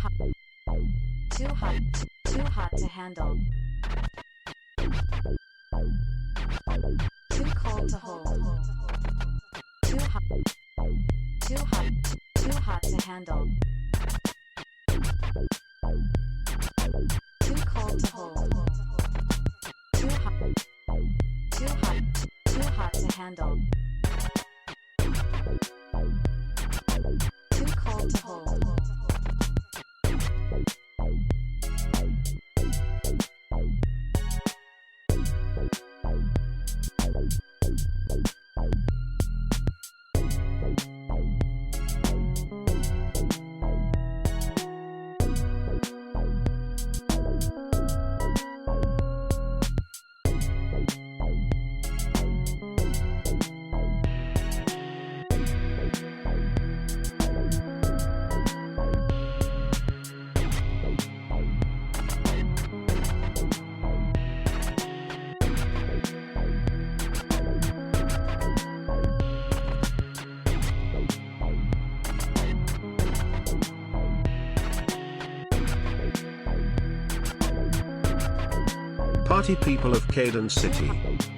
hot, too hot, too hot to handle. Too cold to hold. Too hot, too hot, too hot to handle. Too cold to hold. Too hot, too hot, too hot to handle. Too cold to hold. Party people of Caden City.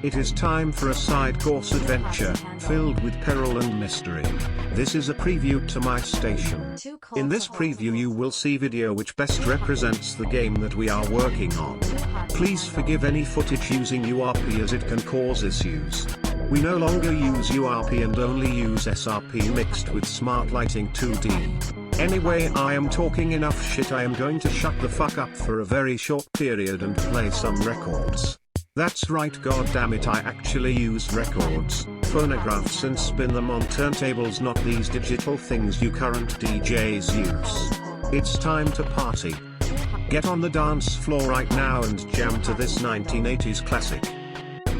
It is time for a side course adventure, filled with peril and mystery. This is a preview to my station. In this preview you will see video which best represents the game that we are working on. Please forgive any footage using URP as it can cause issues. We no longer use URP and only use SRP mixed with smart lighting 2D. Anyway, I am talking enough shit. I am going to shut the fuck up for a very short period and play some records. That's right, goddammit, I actually use records, phonographs, and spin them on turntables, not these digital things you current DJs use. It's time to party. Get on the dance floor right now and jam to this 1980s classic.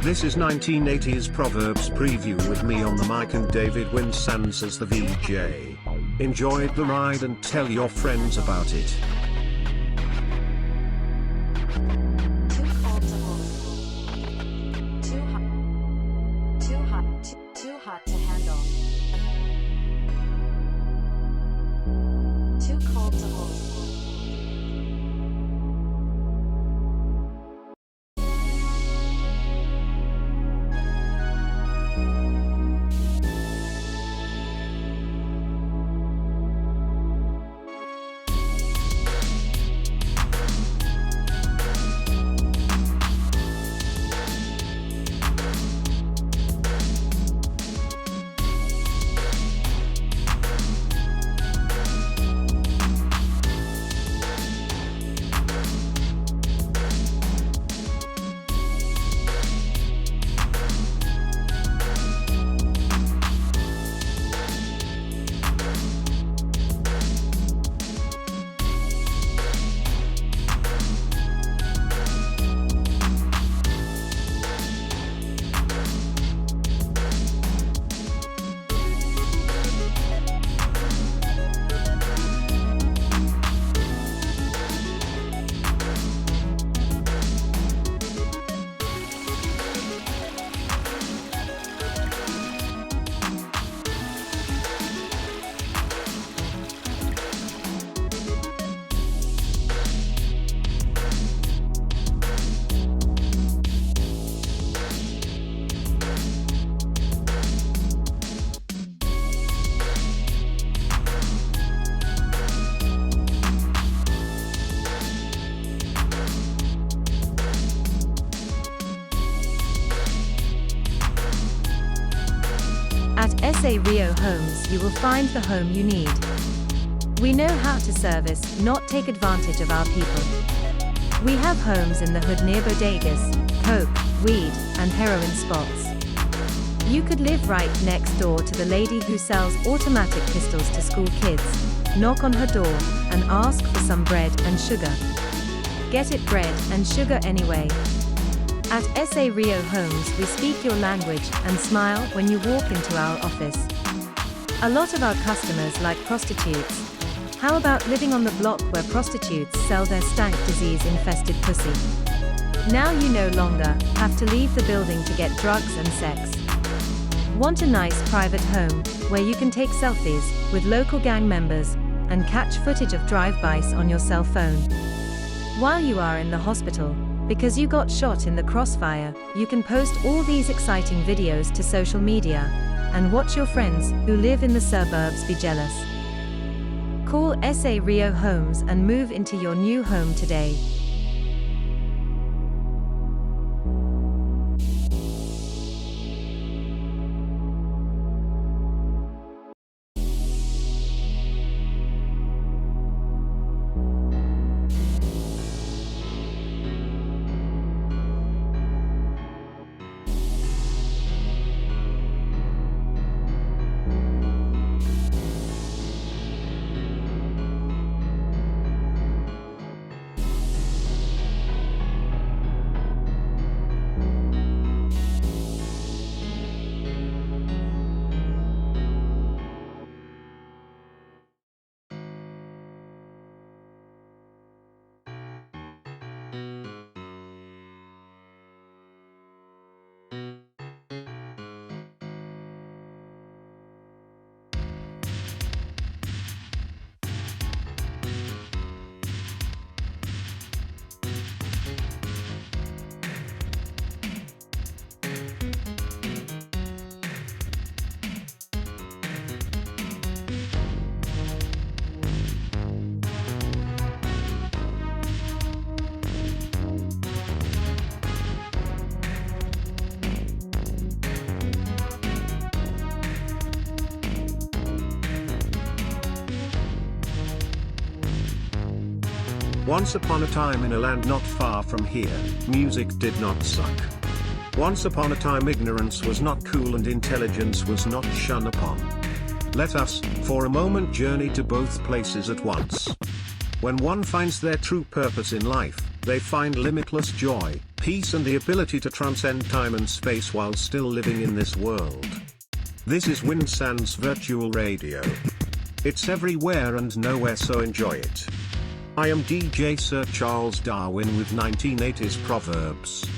This is 1980s Proverbs preview with me on the mic and David Winsands as the VJ. Enjoy the ride and tell your friends about it. Too cold to hold. Too hot, too hot, too hot to handle. Too cold to hold. At SA Rio Homes you will find the home you need. We know how to service, not take advantage of our people. We have homes in the hood near bodegas, coke, weed, and heroin spots. You could live right next door to the lady who sells automatic pistols to school kids. Knock on her door and ask for some bread and sugar. Get it bread and sugar anyway. At SA Rio Homes we speak your language and smile when you walk into our office. A lot of our customers like prostitutes. How about living on the block where prostitutes sell their stank disease-infested pussy? Now you no longer have to leave the building to get drugs and sex. Want a nice private home where you can take selfies with local gang members and catch footage of drive-bys on your cell phone. While you are in the hospital, because you got shot in the crossfire, you can post all these exciting videos to social media, and watch your friends who live in the suburbs be jealous. Call SA Rio Homes and move into your new home today. Once upon a time in a land not far from here, music did not suck. Once upon a time ignorance was not cool and intelligence was not shunned upon. Let us, for a moment, journey to both places at once. When one finds their true purpose in life, they find limitless joy, peace and the ability to transcend time and space while still living in this world. This is Winsands Virtual Radio. It's everywhere and nowhere, so enjoy it. I am DJ Sir Charles Darwin with 1980s Proverbs.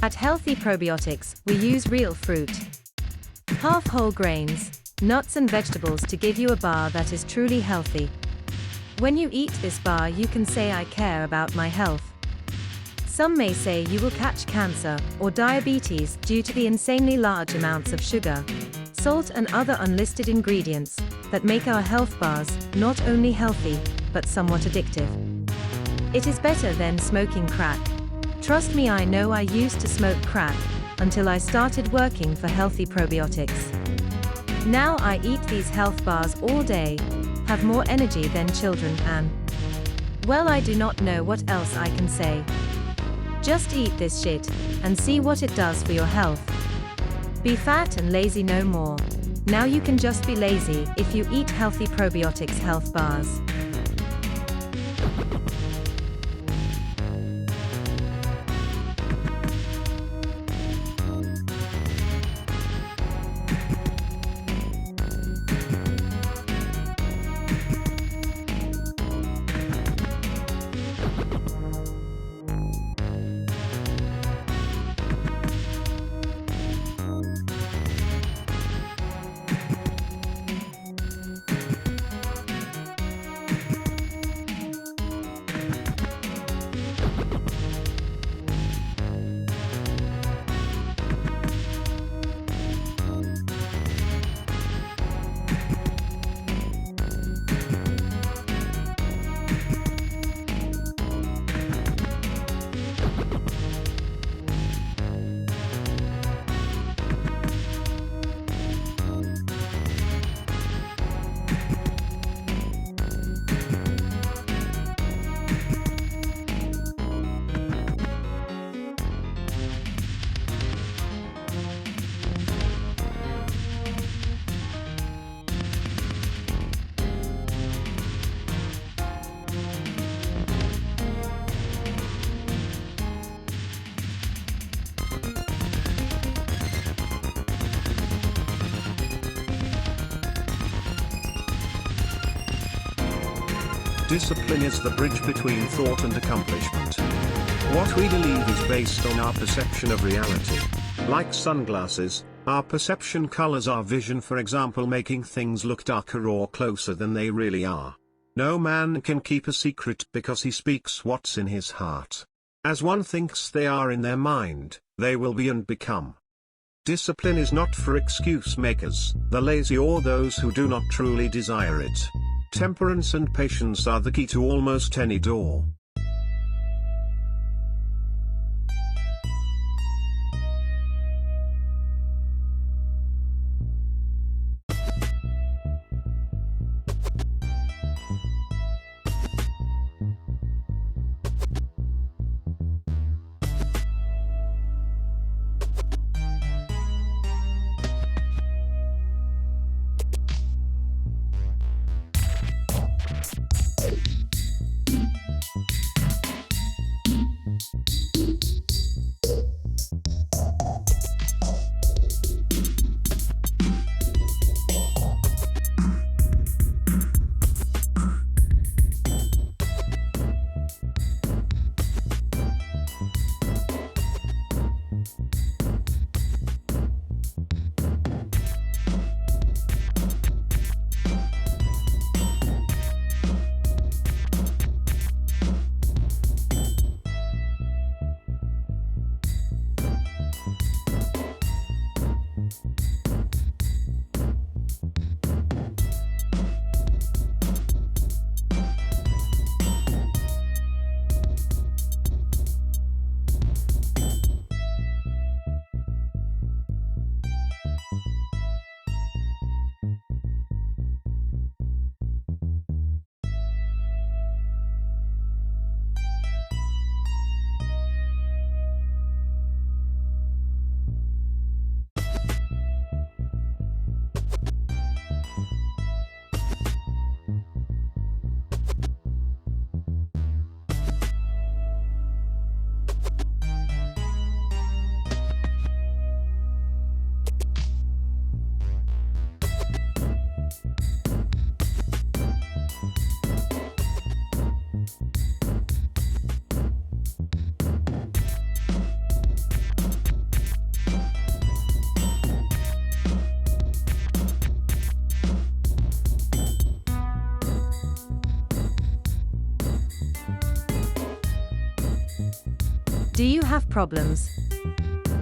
At Healthy Probiotics, we use real fruit, half whole grains, nuts and vegetables to give you a bar that is truly healthy. When you eat this bar, you can say, "I care about my health." Some may say you will catch cancer or diabetes due to the insanely large amounts of sugar, salt and other unlisted ingredients that make our health bars not only healthy, but somewhat addictive. It is better than smoking crack. Trust me, I know. I used to smoke crack until I started working for Healthy Probiotics. Now I eat these health bars all day, have more energy than children, and Well, I do not know what else I can say. Just eat this shit, and see what it does for your health. Be fat and lazy no more. Now you can just be lazy if you eat healthy probiotics health bars. Discipline is the bridge between thought and accomplishment. What we believe is based on our perception of reality. Like sunglasses, our perception colors our vision, for example, making things look darker or closer than they really are. No man can keep a secret because he speaks what's in his heart. As one thinks they are in their mind, they will be and become. Discipline is not for excuse makers, the lazy, or those who do not truly desire it. Temperance and patience are the key to almost any door. Do you have problems?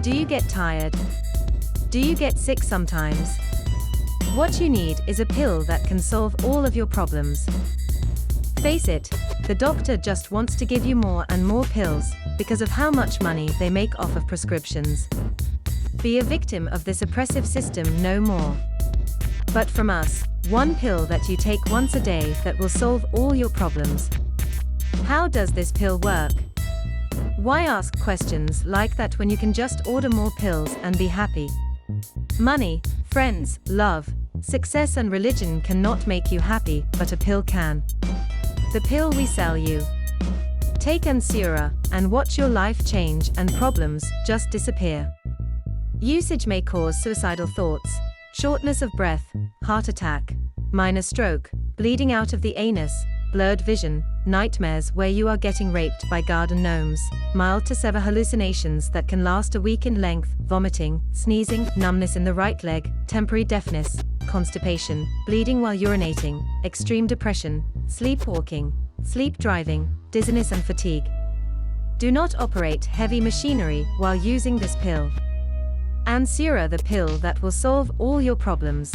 Do you get tired? Do you get sick sometimes? What you need is a pill that can solve all of your problems. Face it, the doctor just wants to give you more and more pills, because of how much money they make off of prescriptions. Be a victim of this oppressive system no more. But from us, one pill that you take once a day that will solve all your problems. How does this pill work? Why ask questions like that when you can just order more pills and be happy? Money, friends, love, success and religion cannot make you happy, but a pill can. The pill we sell you. Take Ansura, and watch your life change and problems just disappear. Usage may cause suicidal thoughts, shortness of breath, heart attack, minor stroke, bleeding out of the anus, blurred vision, nightmares where you are getting raped by garden gnomes, mild to severe hallucinations that can last a week in length, vomiting, sneezing, numbness in the right leg, temporary deafness, constipation, bleeding while urinating, extreme depression, sleepwalking, sleep driving, dizziness and fatigue. Do not operate heavy machinery while using this pill. Ansura, the pill that will solve all your problems.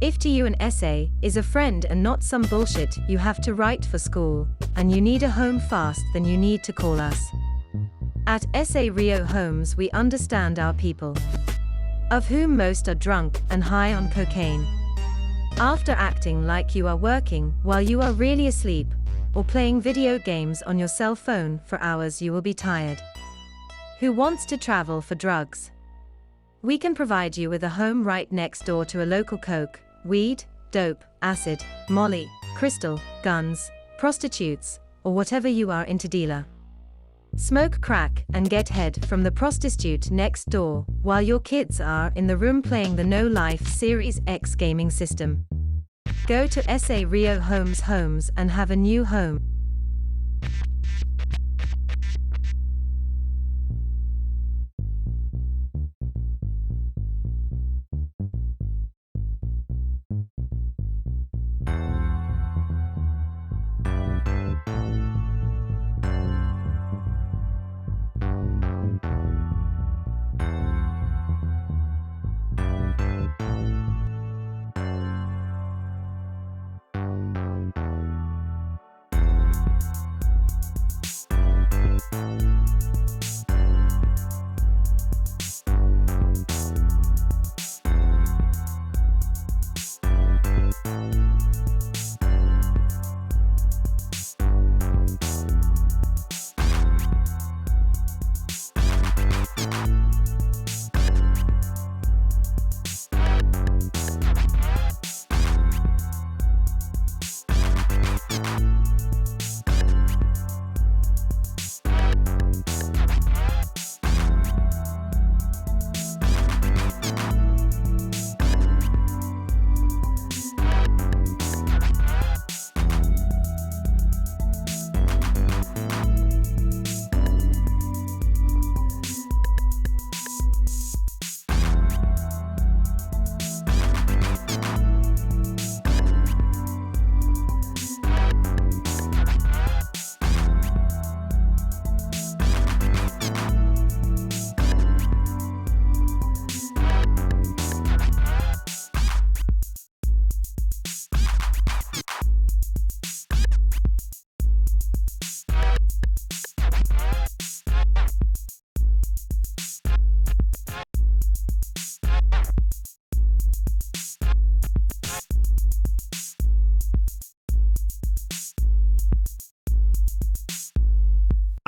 If to you an essay is a friend and not some bullshit you have to write for school, and you need a home fast, then you need to call us. At SA Rio Homes we understand our people, of whom most are drunk and high on cocaine. After acting like you are working while you are really asleep, or playing video games on your cell phone for hours, you will be tired. Who wants to travel for drugs? We can provide you with a home right next door to a local coke, weed, dope, acid, molly, crystal, guns, prostitutes, or whatever you are into dealer. Smoke crack and get head from the prostitute next door while your kids are in the room playing the No Life Series X gaming system. Go to SA Rio Homes and have a new home.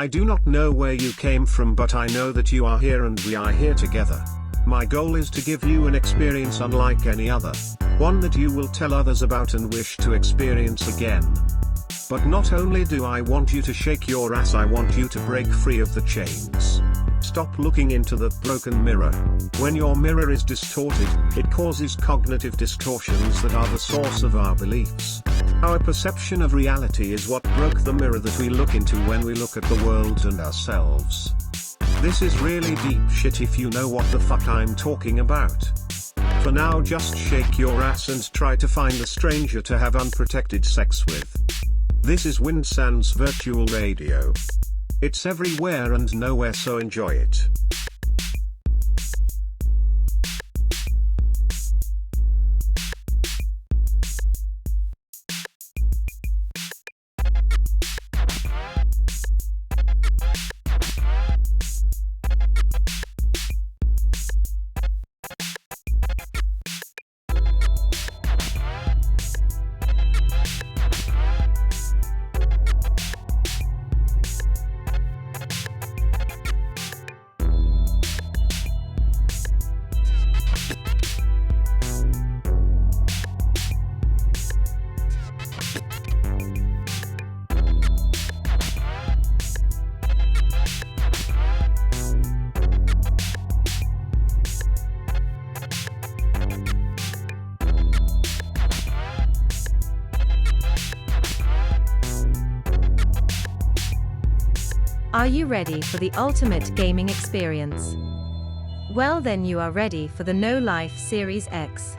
I do not know where you came from, but I know that you are here and we are here together. My goal is to give you an experience unlike any other. One that you will tell others about and wish to experience again. But not only do I want you to shake your ass, I want you to break free of the chains. Stop looking into that broken mirror. When your mirror is distorted, it causes cognitive distortions that are the source of our beliefs. Our perception of reality is what broke the mirror that we look into when we look at the world and ourselves. This is really deep shit if you know what the fuck I'm talking about. For now, just shake your ass and try to find a stranger to have unprotected sex with. This is Winsan's Virtual Radio. It's everywhere and nowhere, so enjoy it. Are you ready for the ultimate gaming experience? Well then, you are ready for the No Life Series X.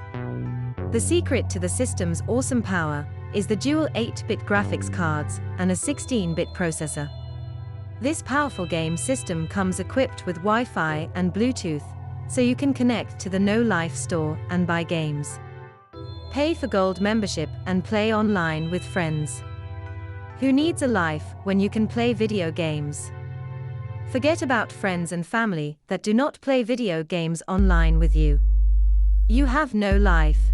The secret to the system's awesome power is the dual 8-bit graphics cards and a 16-bit processor. This powerful game system comes equipped with Wi-Fi and Bluetooth, so you can connect to the No Life store and buy games. Pay for gold membership and play online with friends. Who needs a life when you can play video games? Forget about friends and family that do not play video games online with you. You have no life.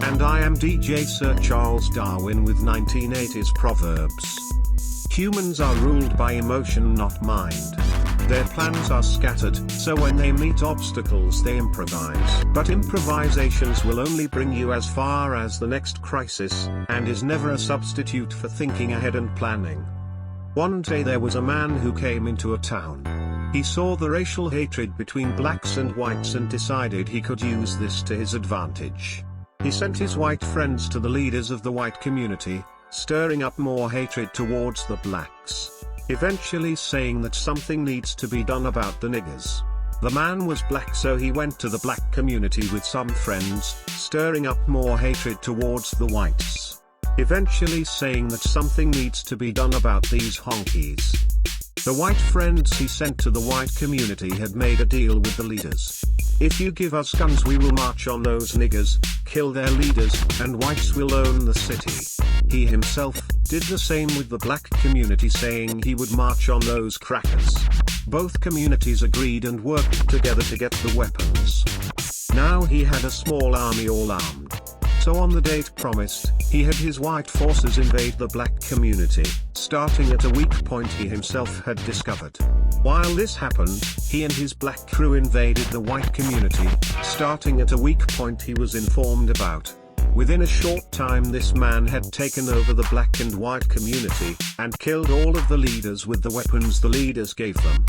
And I am DJ Sir Charles Darwin with 1980s Proverbs. Humans are ruled by emotion, not mind. Their plans are scattered, so when they meet obstacles they improvise. But improvisations will only bring you as far as the next crisis, and is never a substitute for thinking ahead and planning. One day there was a man who came into a town. He saw the racial hatred between blacks and whites and decided he could use this to his advantage. He sent his white friends to the leaders of the white community, stirring up more hatred towards the blacks, eventually saying that something needs to be done about the niggers. The man was black, so he went to the black community with some friends, stirring up more hatred towards the whites, eventually saying that something needs to be done about these honkies. The white friends he sent to the white community had made a deal with the leaders. If you give us guns, we will march on those niggers, kill their leaders, and whites will own the city. He himself did the same with the black community, saying he would march on those crackers. Both communities agreed and worked together to get the weapons. Now he had a small army all armed. So on the date promised, he had his white forces invade the black community, starting at a weak point he himself had discovered. While this happened, he and his black crew invaded the white community, starting at a weak point he was informed about. Within a short time this man had taken over the black and white community, and killed all of the leaders with the weapons the leaders gave them.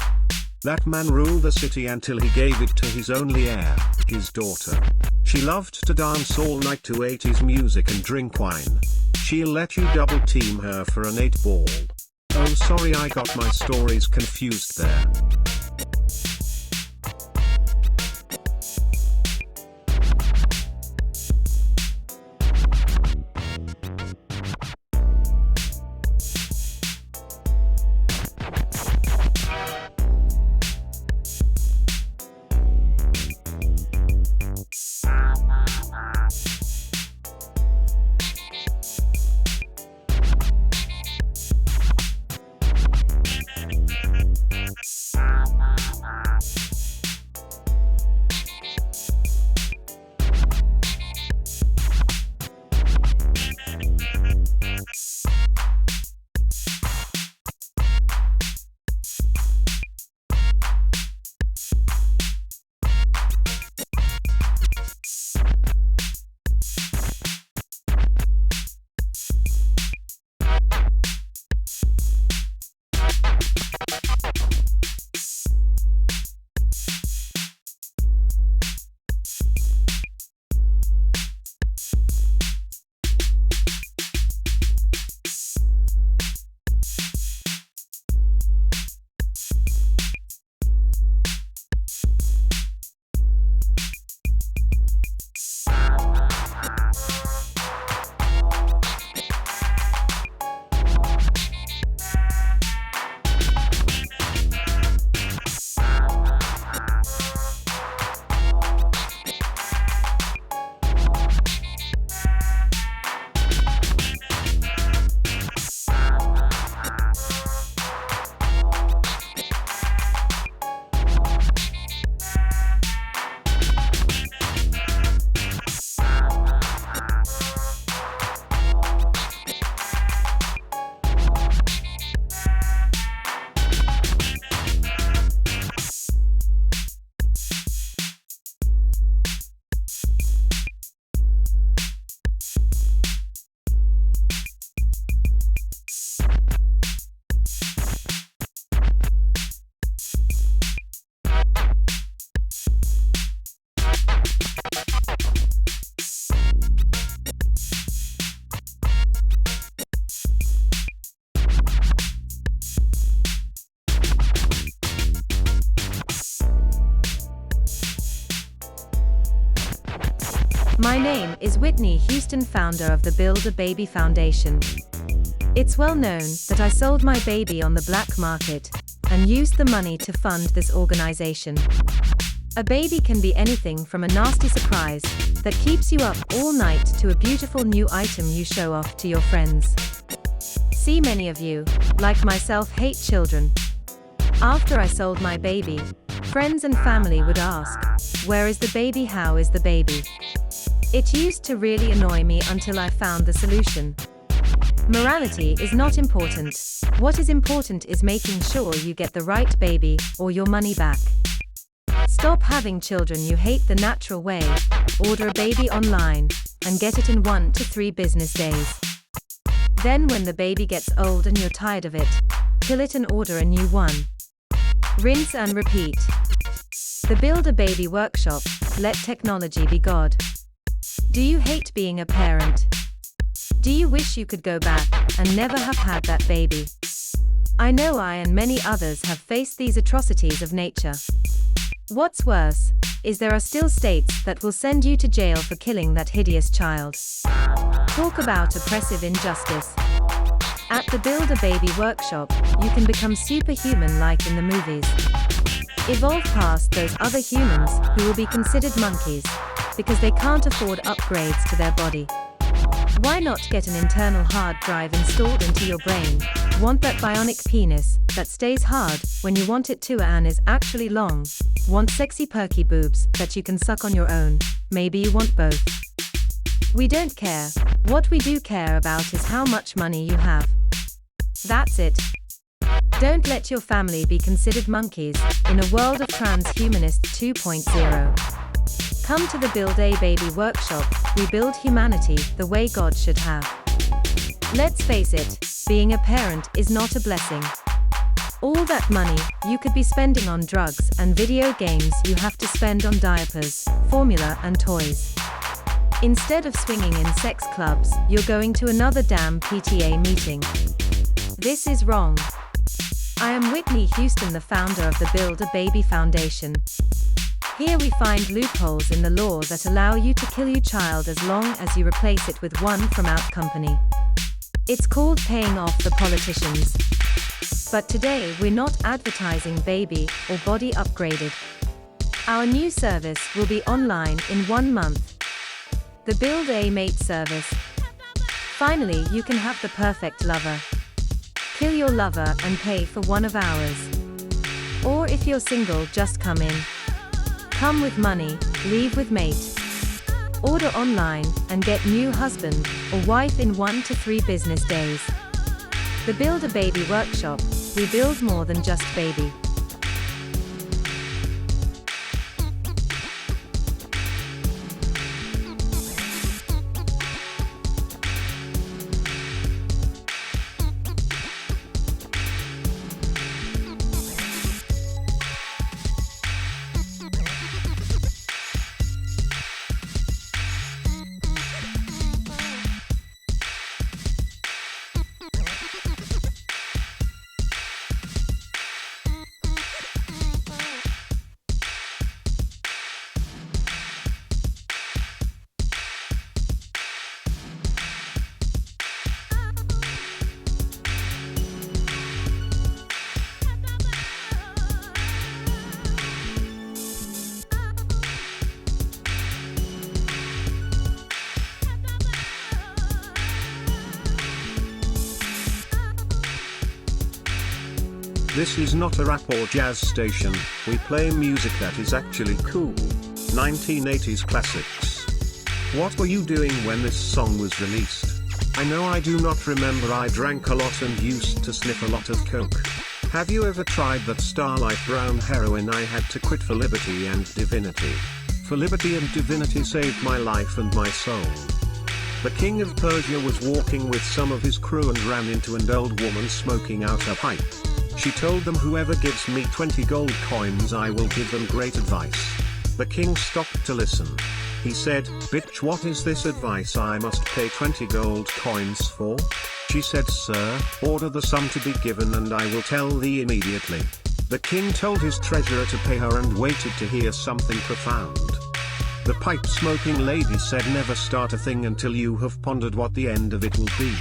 That man ruled the city until he gave it to his only heir, his daughter. She loved to dance all night to 80s music and drink wine. She'll let you double team her for an 8-ball. Oh sorry, I got my stories confused there. My name is Whitney Houston, founder of the Build a Baby Foundation. It's well known that I sold my baby on the black market and used the money to fund this organization. A baby can be anything from a nasty surprise that keeps you up all night to a beautiful new item you show off to your friends. See, many of you, like myself, hate children. After I sold my baby, friends and family would ask, "Where is the baby? How is the baby?" It used to really annoy me until I found the solution. Morality is not important. What is important is making sure you get the right baby or your money back. Stop having children you hate the natural way. Order a baby online and get it in 1 to 3 business days. Then when the baby gets old and you're tired of it, kill it and order a new one. Rinse and repeat. The Build a Baby Workshop. Let technology be God. Do you hate being a parent? Do you wish you could go back and never have had that baby? I know I and many others have faced these atrocities of nature. What's worse, is there are still states that will send you to jail for killing that hideous child. Talk about oppressive injustice. At the Build a Baby Workshop, you can become superhuman like in the movies. Evolve past those other humans who will be considered monkeys because they can't afford upgrades to their body. Why not get an internal hard drive installed into your brain? Want that bionic penis that stays hard when you want it to and is actually long? Want sexy perky boobs that you can suck on your own? Maybe you want both. We don't care. What we do care about is how much money you have. That's it. Don't let your family be considered monkeys in a world of transhumanist 2.0. Come to the Build a Baby workshop. We build humanity the way God should have. Let's face it, being a parent is not a blessing. All that money you could be spending on drugs and video games, you have to spend on diapers, formula and toys. Instead of swinging in sex clubs, you're going to another damn PTA meeting. This is wrong. I am Whitney Houston, the founder of the Build a Baby Foundation. Here we find loopholes in the law that allow you to kill your child as long as you replace it with one from out company. It's called paying off the politicians. But today we're not advertising baby or body upgraded. Our new service will be online in 1 month. The Build a Mate service. Finally, you can have the perfect lover. Kill your lover and pay for one of ours. Or if you're single, just come in. Come with money, leave with mate. Order online and get new husband or wife in 1 to 3 business days. The Build a Baby workshop. We build more than just baby. This is not a rap or jazz station, we play music that is actually cool. 1980s classics. What were you doing when this song was released? I know I do not remember. I drank a lot and used to sniff a lot of coke. Have you ever tried that Starlight Brown heroin? I had to quit for liberty and divinity. For liberty and divinity saved my life and my soul. The king of Persia was walking with some of his crew and ran into an old woman smoking out her pipe. She told them, whoever gives me 20 gold coins, I will give them great advice. The king stopped to listen. He said, "Bitch, what is this advice I must pay 20 gold coins for?" She said, "Sir, order the sum to be given and I will tell thee immediately." The king told his treasurer to pay her and waited to hear something profound. The pipe-smoking lady said, "Never start a thing until you have pondered what the end of it will be."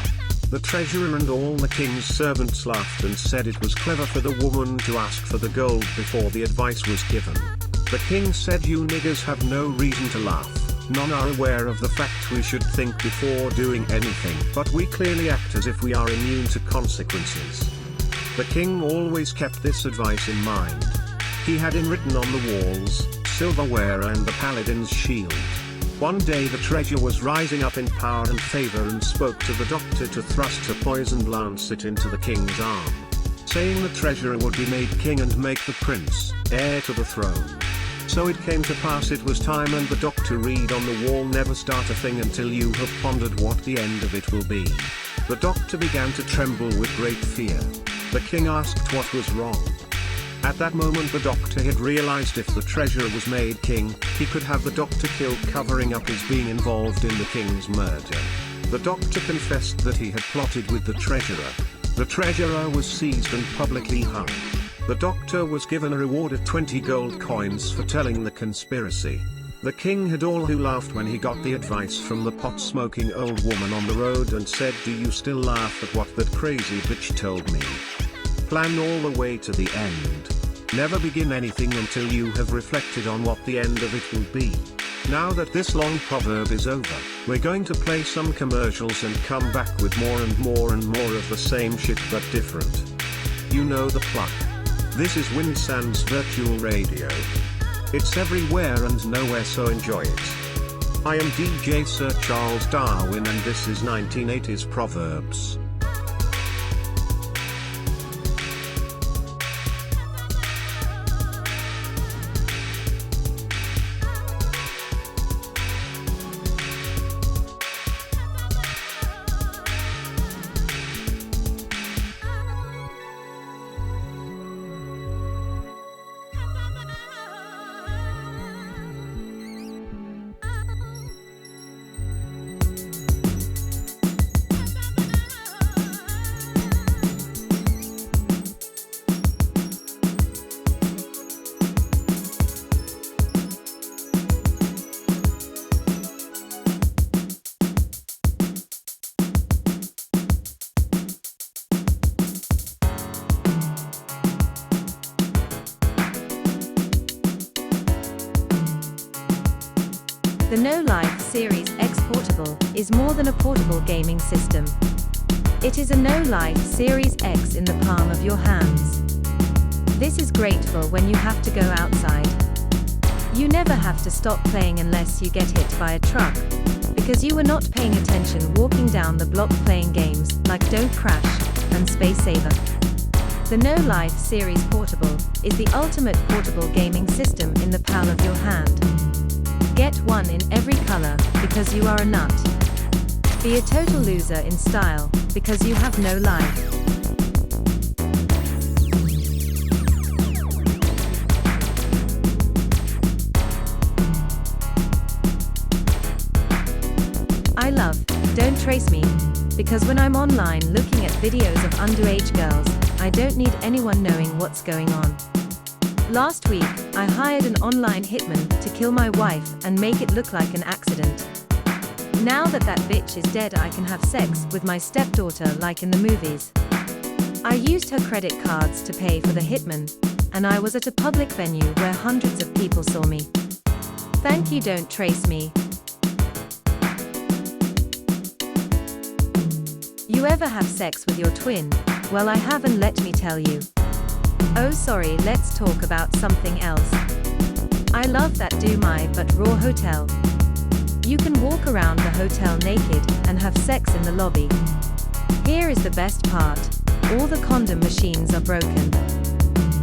The treasurer and all the king's servants laughed and said it was clever for the woman to ask for the gold before the advice was given. The king said, "You niggers have no reason to laugh. None are aware of the fact we should think before doing anything, but we clearly act as if we are immune to consequences." The king always kept this advice in mind. He had it written on the walls, silverware and the paladin's shield. One day the treasurer was rising up in power and favor and spoke to the doctor to thrust a poisoned lancet into the king's arm, saying the treasurer would be made king and make the prince heir to the throne. So it came to pass it was time, and the doctor read on the wall, "Never start a thing until you have pondered what the end of it will be." The doctor began to tremble with great fear. The king asked what was wrong. At that moment the doctor had realized if the treasurer was made king, he could have the doctor killed, covering up his being involved in the king's murder. The doctor confessed that he had plotted with the treasurer. The treasurer was seized and publicly hung. The doctor was given a reward of 20 gold coins for telling the conspiracy. The king had all who laughed when he got the advice from the pot-smoking old woman on the road and said, "Do you still laugh at what that crazy bitch told me?" Plan all the way to the end. Never begin anything until you have reflected on what the end of it will be. Now that this long proverb is over, we're going to play some commercials and come back with more and more and more of the same shit but different. You know the plot. This is Winsand's Virtual Radio. It's everywhere and nowhere, so enjoy it. I am DJ Sir Charles Darwin and this is 1980s Proverbs. The No Life Series X Portable is more than a portable gaming system. It is a No Life Series X in the palm of your hands. This is great for when you have to go outside. You never have to stop playing unless you get hit by a truck, because you were not paying attention walking down the block playing games like Don't Crash and Space Saver. The No Life Series Portable is the ultimate portable gaming system in the palm of your hand. Get one in every color because you are a nut. Be a total loser in style because you have no life. I love Don't Trace Me because when I'm online looking at videos of underage girls, I don't need anyone knowing what's going on. Last week, I hired an online hitman to kill my wife and make it look like an accident. Now that that bitch is dead, I can have sex with my stepdaughter like in the movies. I used her credit cards to pay for the hitman, and I was at a public venue where hundreds of people saw me. Thank you, Don't Trace Me. You ever have sex with your twin? Well, I haven't, let me tell you. Oh sorry, let's talk about something else. I love that Do My But Raw hotel. You can walk around the hotel naked and have sex in the lobby. Here is the best part. All the condom machines are broken.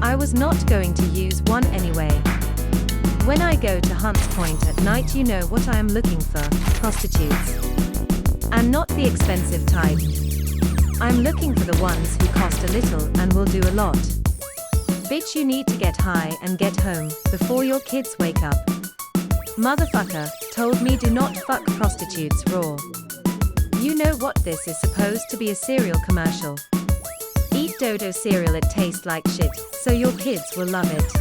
I was not going to use one anyway. When I go to Hunts Point at night, you know what I am looking for, prostitutes. And not the expensive type. I'm looking for the ones who cost a little and will do a lot. Bitch, you need to get high and get home before your kids wake up. Motherfucker told me do not fuck prostitutes raw. You know what, this is supposed to be a cereal commercial. Eat Dodo cereal, it tastes like shit, so your kids will love it.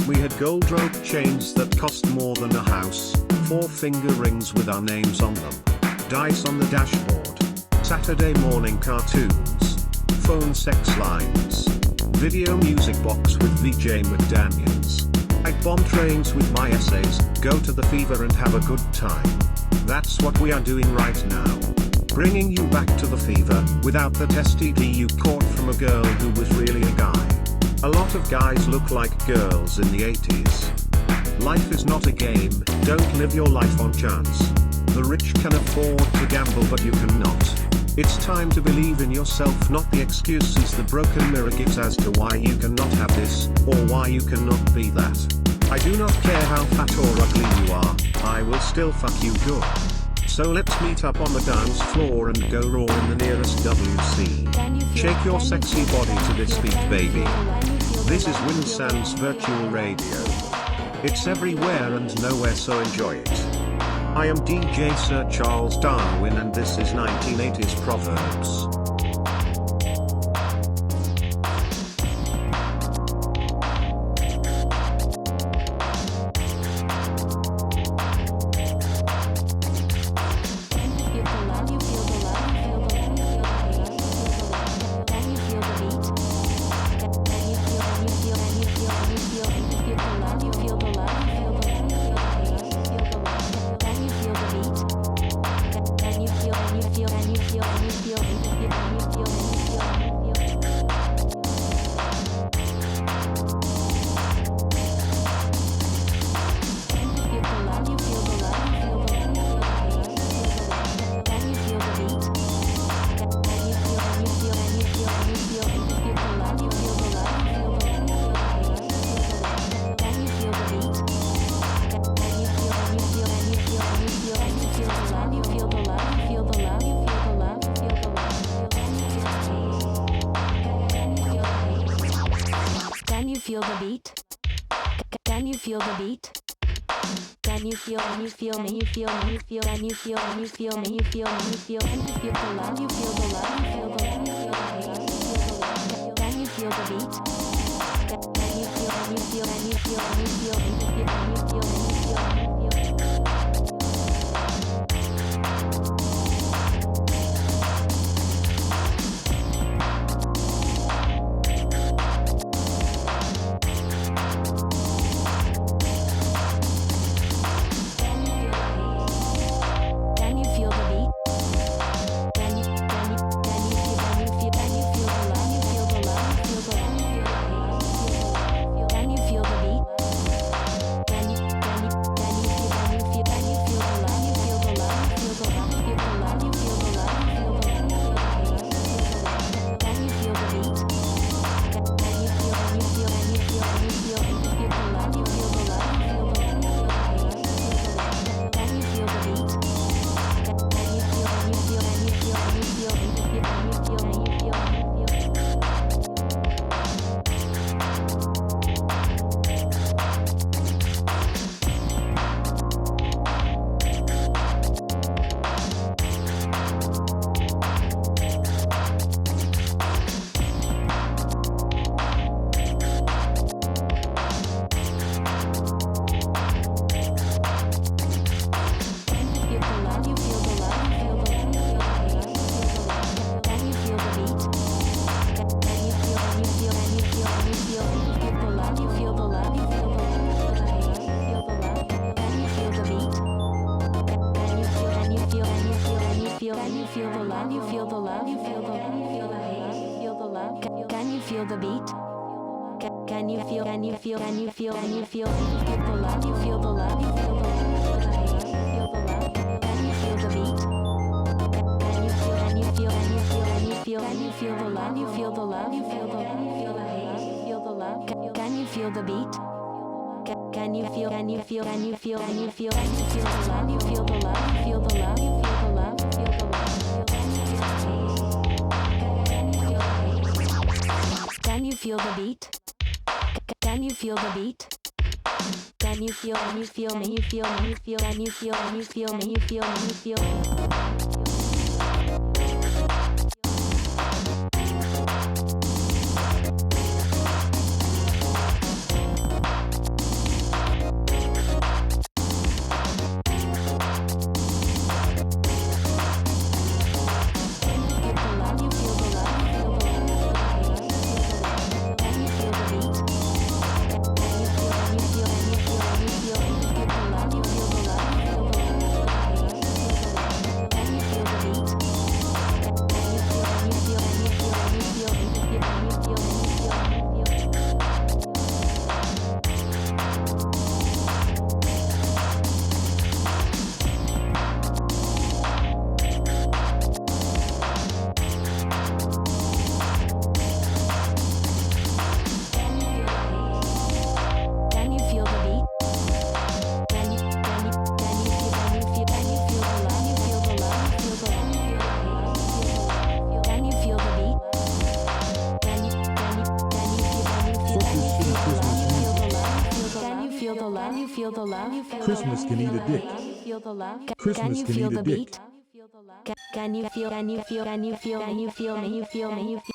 We had gold rope chains that cost more than a house, 4-finger rings with our names on them, dice on the dashboard, Saturday morning cartoons, phone sex lines, video music box with VJ McDaniels. I'd bomb trains with my essays, go to the fever and have a good time. That's what we are doing right now. Bringing you back to the fever, without that STD you caught from a girl who was really a guy. A lot of guys look like girls in the 80s. Life is not a game, don't live your life on chance. The rich can afford to gamble but you cannot. It's time to believe in yourself, not the excuses the broken mirror gives as to why you cannot have this, or why you cannot be that. I do not care how fat or ugly you are, I will still fuck you good. So let's meet up on the dance floor and go raw in the nearest WC. Shake your sexy body to this beat, baby. This is Winsan's Virtual Radio. It's everywhere and nowhere, so enjoy it. I am DJ Sir Charles Darwin and this is 1980s Proverbs. Can you feel the beat? Can you feel the beat? Can you feel, can you feel, can you feel, can you feel, can you feel, can you feel, can you feel, can you feel, can you feel the love, you feel the love, you feel the love, you feel the love, can you feel the beat? Can you feel, can you feel, can you feel, can you feel, can you feel, can you feel, can you feel, can you feel? Feel the beat? Can you feel, can you feel, can you feel, can you feel, feel the love, you feel the love, you feel the love, feel the love, can you feel the beat? Can you feel, can you feel, can you feel, can you feel, can you feel the love, you feel the love, you feel the love, you feel the hate, feel the love, can you feel the beat? Can you feel, can you feel, can you feel, can you feel, can you feel the love, you feel the love, you feel the love, you feel the love, feel the love, can you feel the beat? Can you feel the beat? Can you feel, can you feel, can you feel, can you feel, can you feel, can you feel, can you feel, can you feel? Christmas can eat a dick. Christmas can eat a dick. Can you feel, can you feel, can you feel, can you feel, can you feel, can you feel?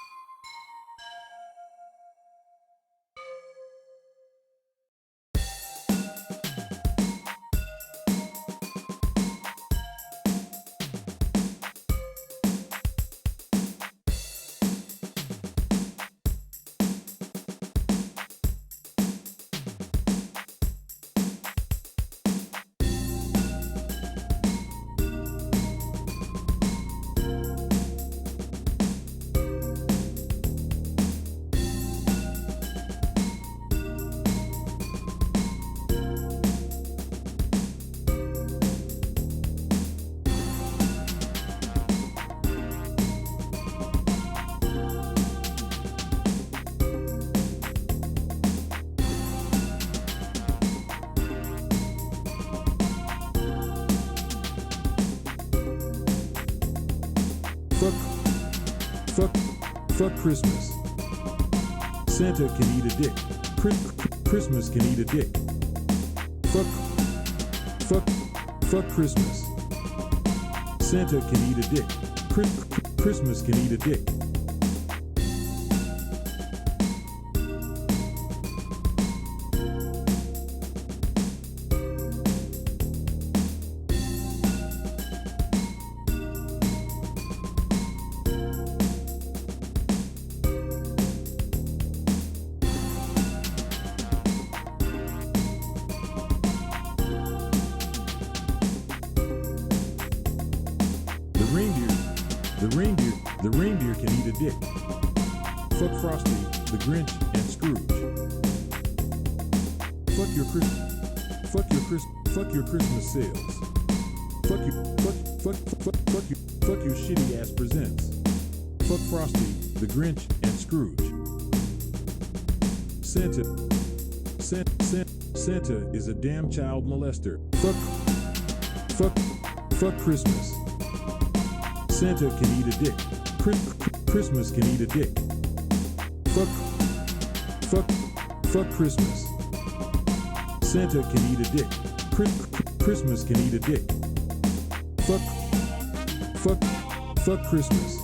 Fuck Christmas. Santa can eat a dick. Christmas can eat a dick. Fuck, fuck Christmas. Santa can eat a dick. Christmas can eat a dick. The reindeer can eat a dick. Fuck Frosty, the Grinch, and Scrooge. Fuck your Christmas sales. Fuck you shitty ass presents. Fuck Frosty, the Grinch, and Scrooge. Santa is a damn child molester. Fuck Christmas. Santa can eat a dick. Christmas can eat a dick. Fuck Christmas. Santa can eat a dick. Christmas can eat a dick. Fuck Christmas.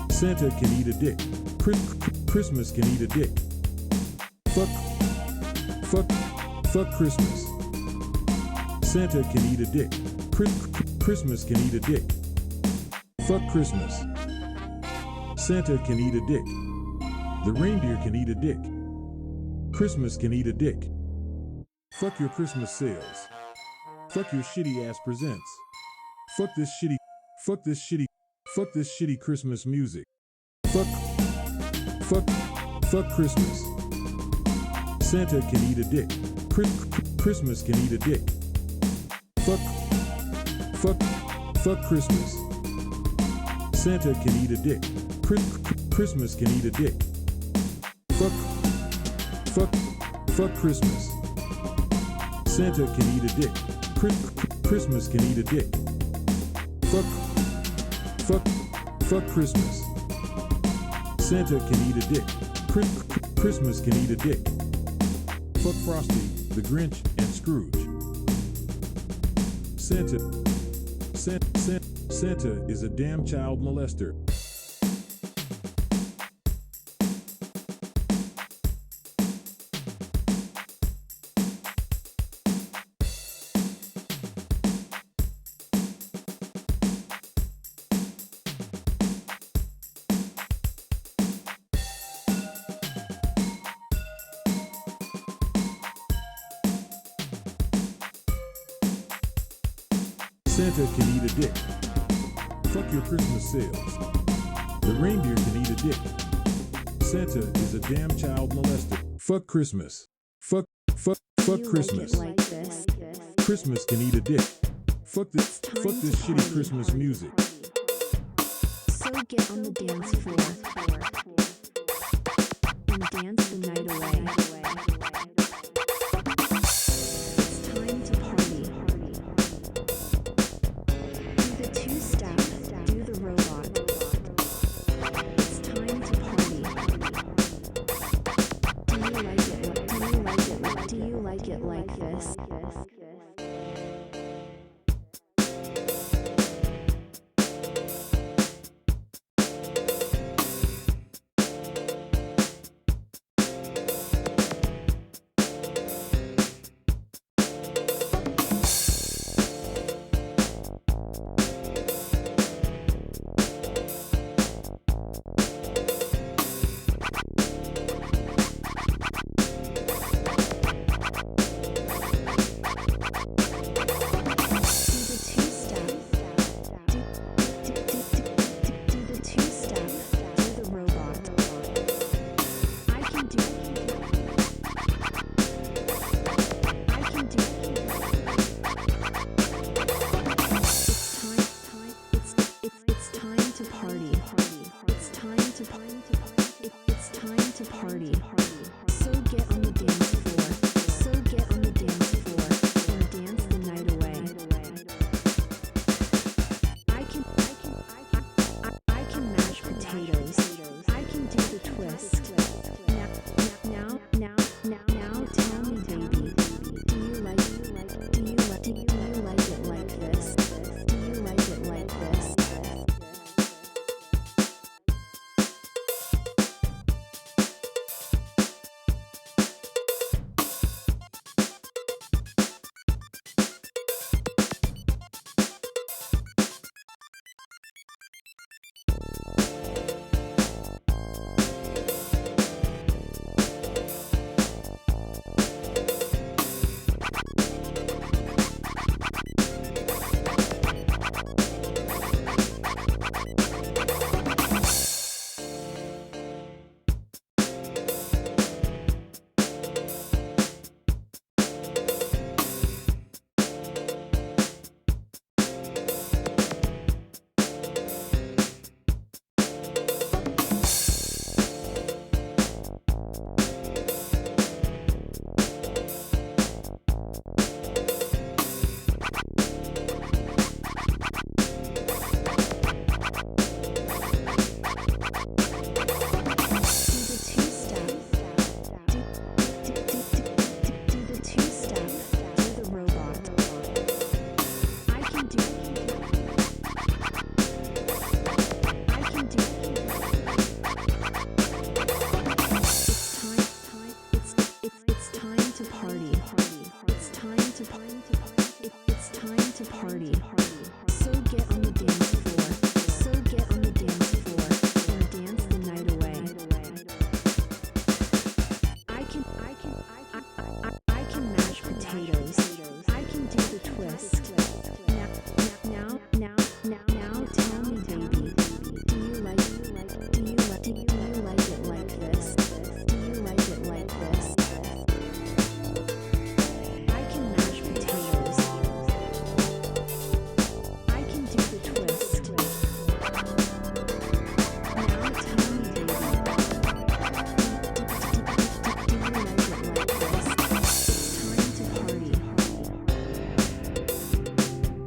Santa can eat a dick. Christmas can eat a dick. Fuck Christmas. Santa can eat a dick. Christmas can eat a dick. Fuck Christmas. Santa can eat a dick. The reindeer can eat a dick. Christmas can eat a dick. Fuck your Christmas sales. Fuck your shitty ass presents. Fuck this shitty Christmas music. Fuck Christmas. Santa can eat a dick. Christmas can eat a dick. Fuck Christmas. Santa can eat a dick. Christmas can eat a dick. Fuck Christmas. Santa can eat a dick. Christmas can eat a dick. Fuck Christmas. Santa can eat a dick. Christmas can eat a dick. Fuck Frosty, the Grinch, and Scrooge. Santa is a damn child molester. Santa can eat a dick. Fuck your Christmas sales. The reindeer can eat a dick. Santa is a damn child molester. Fuck Christmas. Fuck Christmas. Like this. Christmas can eat a dick. Fuck this shitty Christmas music. So get on the dance floor and dance the night away. It's time to party. Do the two-step, do the robot. It's time to party. Do you like it? Do you like it like this? It's time to party. So get on the dance floor. So get on the dance floor and dance the night away. I can mash potatoes. I can do the twist. Now, tell me, baby, do you like it like this? Do you like it like this? I can mash potatoes. I can do the twist. Now tell me, baby, do you like it like this? It's time to party.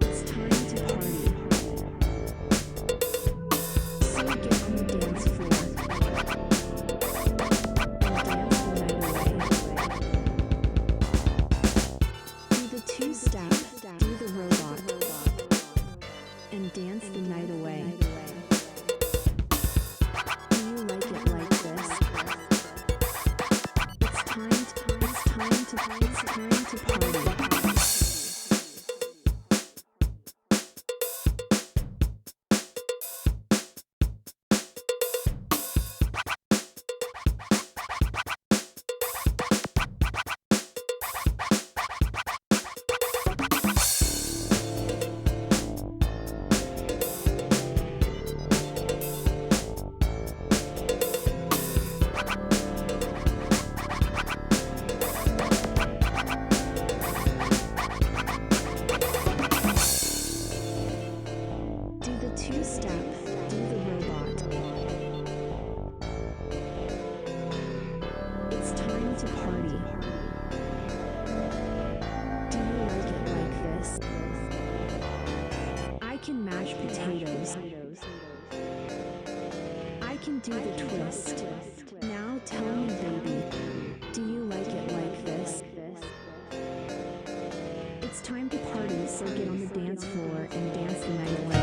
It's time to party. So get on the dance floor and dance the night away. Do the two-step, do the robot, and dance the night away. Do you like it like this? It's time to party. Do the two-step, do the robot. It's time to party. Do you like it like this? I can mash potatoes. I can do the twist. Now tell me, baby, do you like it like this? It's time to party, so get on the dance floor and dance the night away.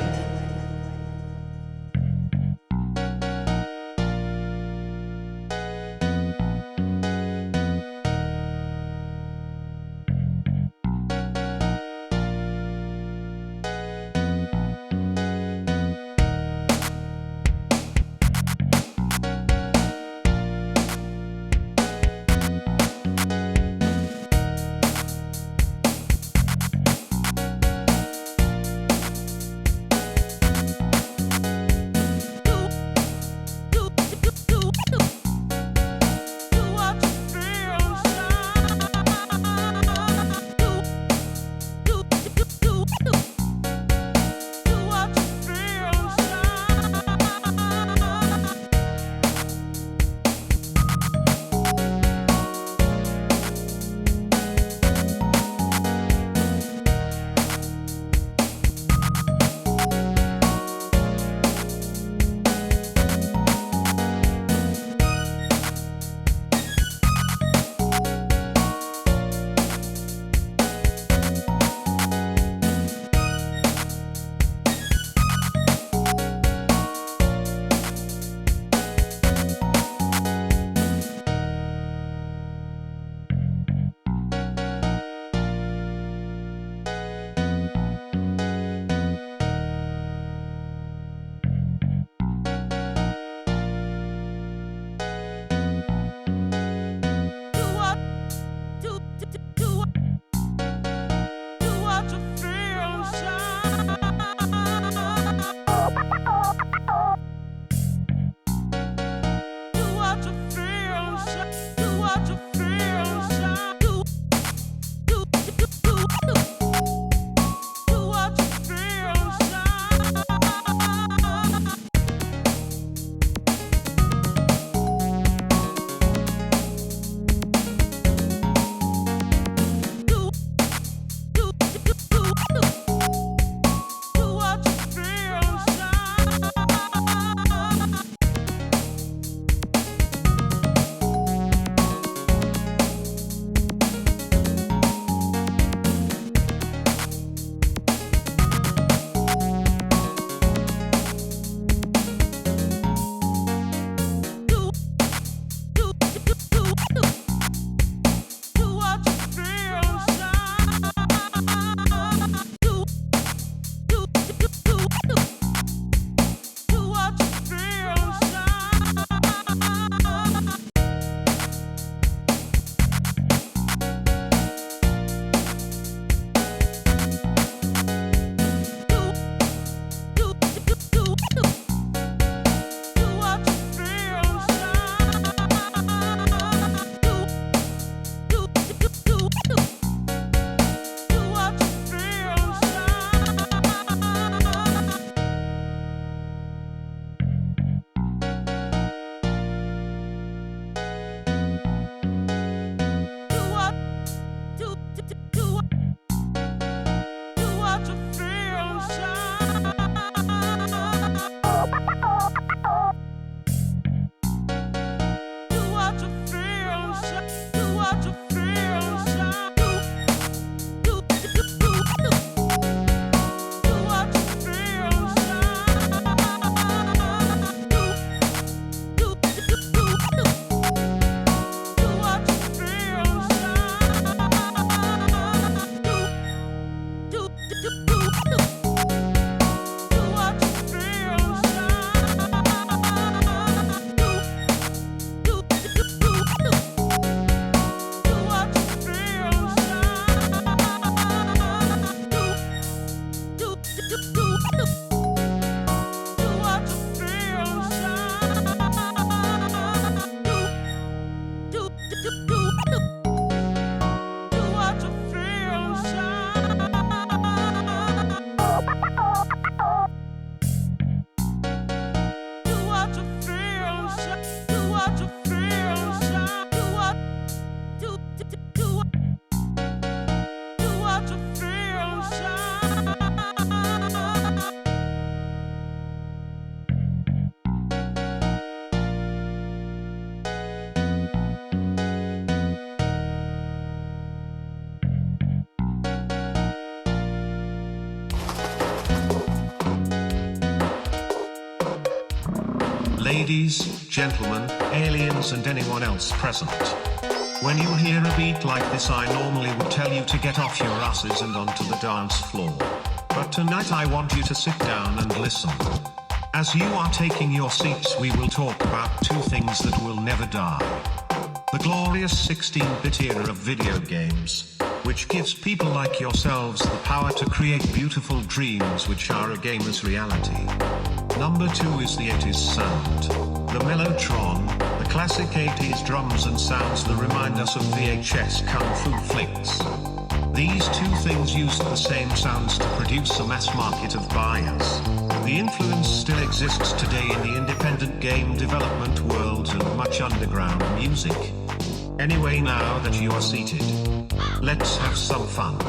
ladies, gentlemen, aliens and anyone else present. When you hear a beat like this, I normally would tell you to get off your asses and onto the dance floor. But tonight I want you to sit down and listen. As you are taking your seats, we will talk about two things that will never die. The glorious 16-bit era of video games, which gives people like yourselves the power to create beautiful dreams which are a gamer's reality. Number 2 is the 80s sound. The Mellotron, the classic 80s drums and sounds that remind us of VHS kung fu flicks. These two things used the same sounds to produce a mass market of buyers. The influence still exists today in the independent game development world and much underground music. Anyway, now that you are seated, let's have some fun.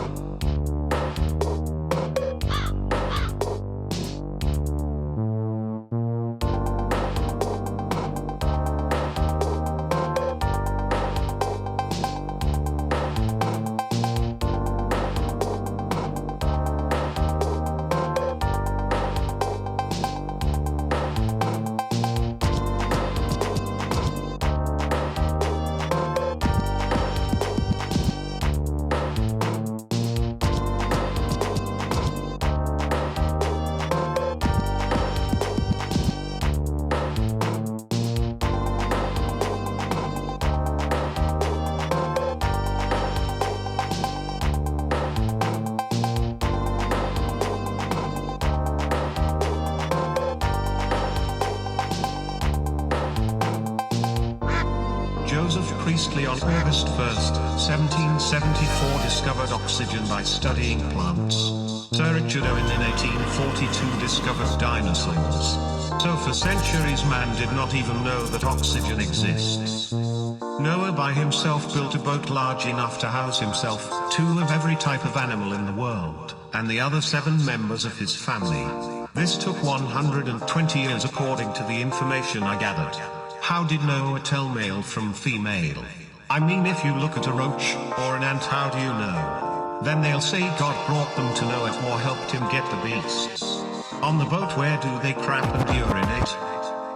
Joseph Priestley on August 1st, 1774 discovered oxygen by studying plants. Sir Richard Owen in 1842 discovered dinosaurs. So for centuries man did not even know that oxygen exists. Noah by himself built a boat large enough to house himself, 2 of every type of animal in the world, and the other 7 members of his family. This took 120 years according to the information I gathered. How did Noah tell male from female? I mean, if you look at a roach or an ant, how do you know? Then they'll say God brought them to Noah or helped him get the beasts. On the boat, where do they crap and urinate?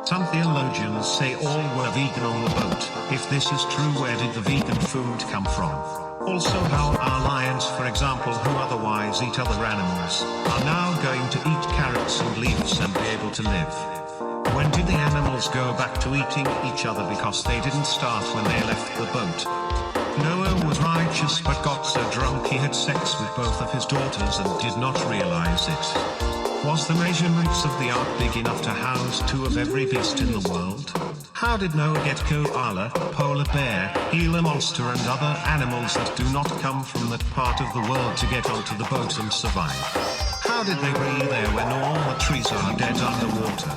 Some theologians say all were vegan on the boat. If this is true, where did the vegan food come from? Also, how are lions, for example, who otherwise eat other animals, are now going to eat carrots and leaves and be able to live? When did the animals go back to eating each other, because they didn't start when they left the boat? Noah was righteous but got so drunk he had sex with both of his daughters and did not realize it. Was the measurements of the ark big enough to house 2 of every beast in the world? How did Noah get koala, polar bear, Gila monster and other animals that do not come from that part of the world to get onto the boat and survive? How did they be there when all the trees are dead underwater?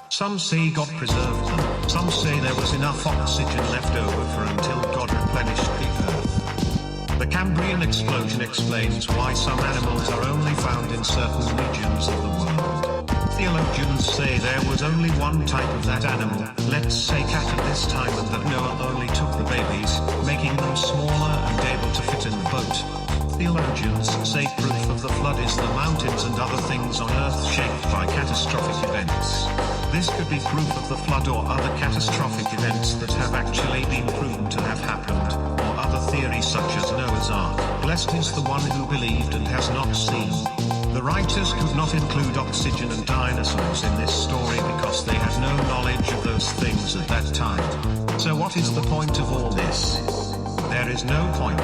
Some say God preserved them, some say there was enough oxygen left over for until God replenished the earth. The Cambrian explosion explains why some animals are only found in certain regions of the world. Theologians say there was only one type of that animal, let's say cat at this time, and that Noah only took the babies, making them smaller and able to fit in the boat. Theologians say proof of the flood is the mountains and other things on earth shaped by catastrophic events. This could be proof of the flood or other catastrophic events that have actually been proven to have happened, or other theories such as Noah's Ark. Blessed is the one who believed and has not seen. The writers could not include oxygen and dinosaurs in this story because they had no knowledge of those things at that time. So what is the point of all this? There is no point.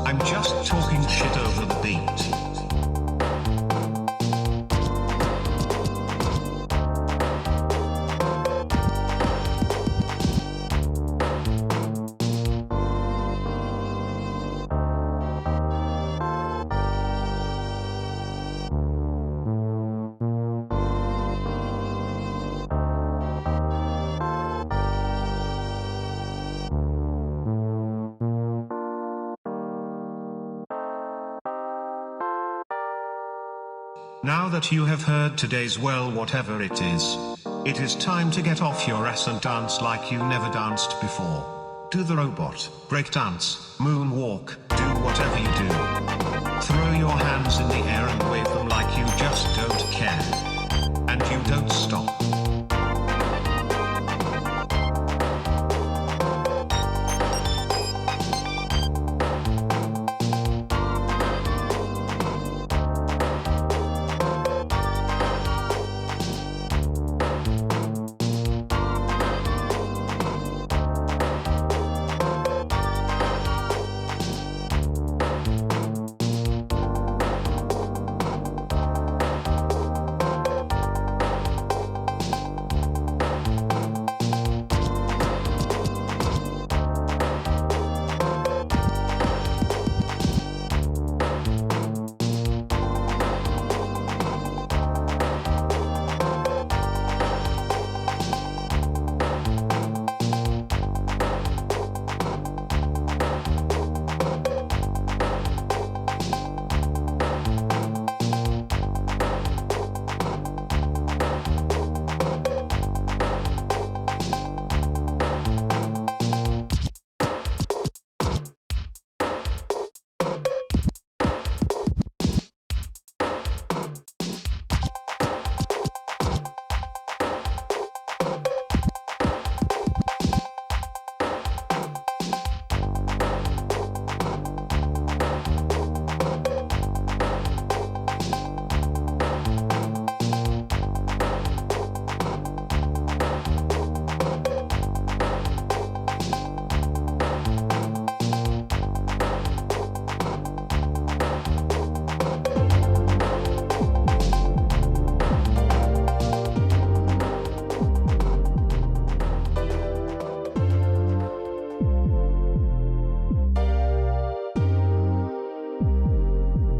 I'm just talking shit over the beat. Now that you have heard today's well, whatever it is time to get off your ass and dance like you never danced before. Do the robot, break dance, moonwalk, do whatever you do. Throw your hands in the air and wave them like you just don't care. And you don't stop.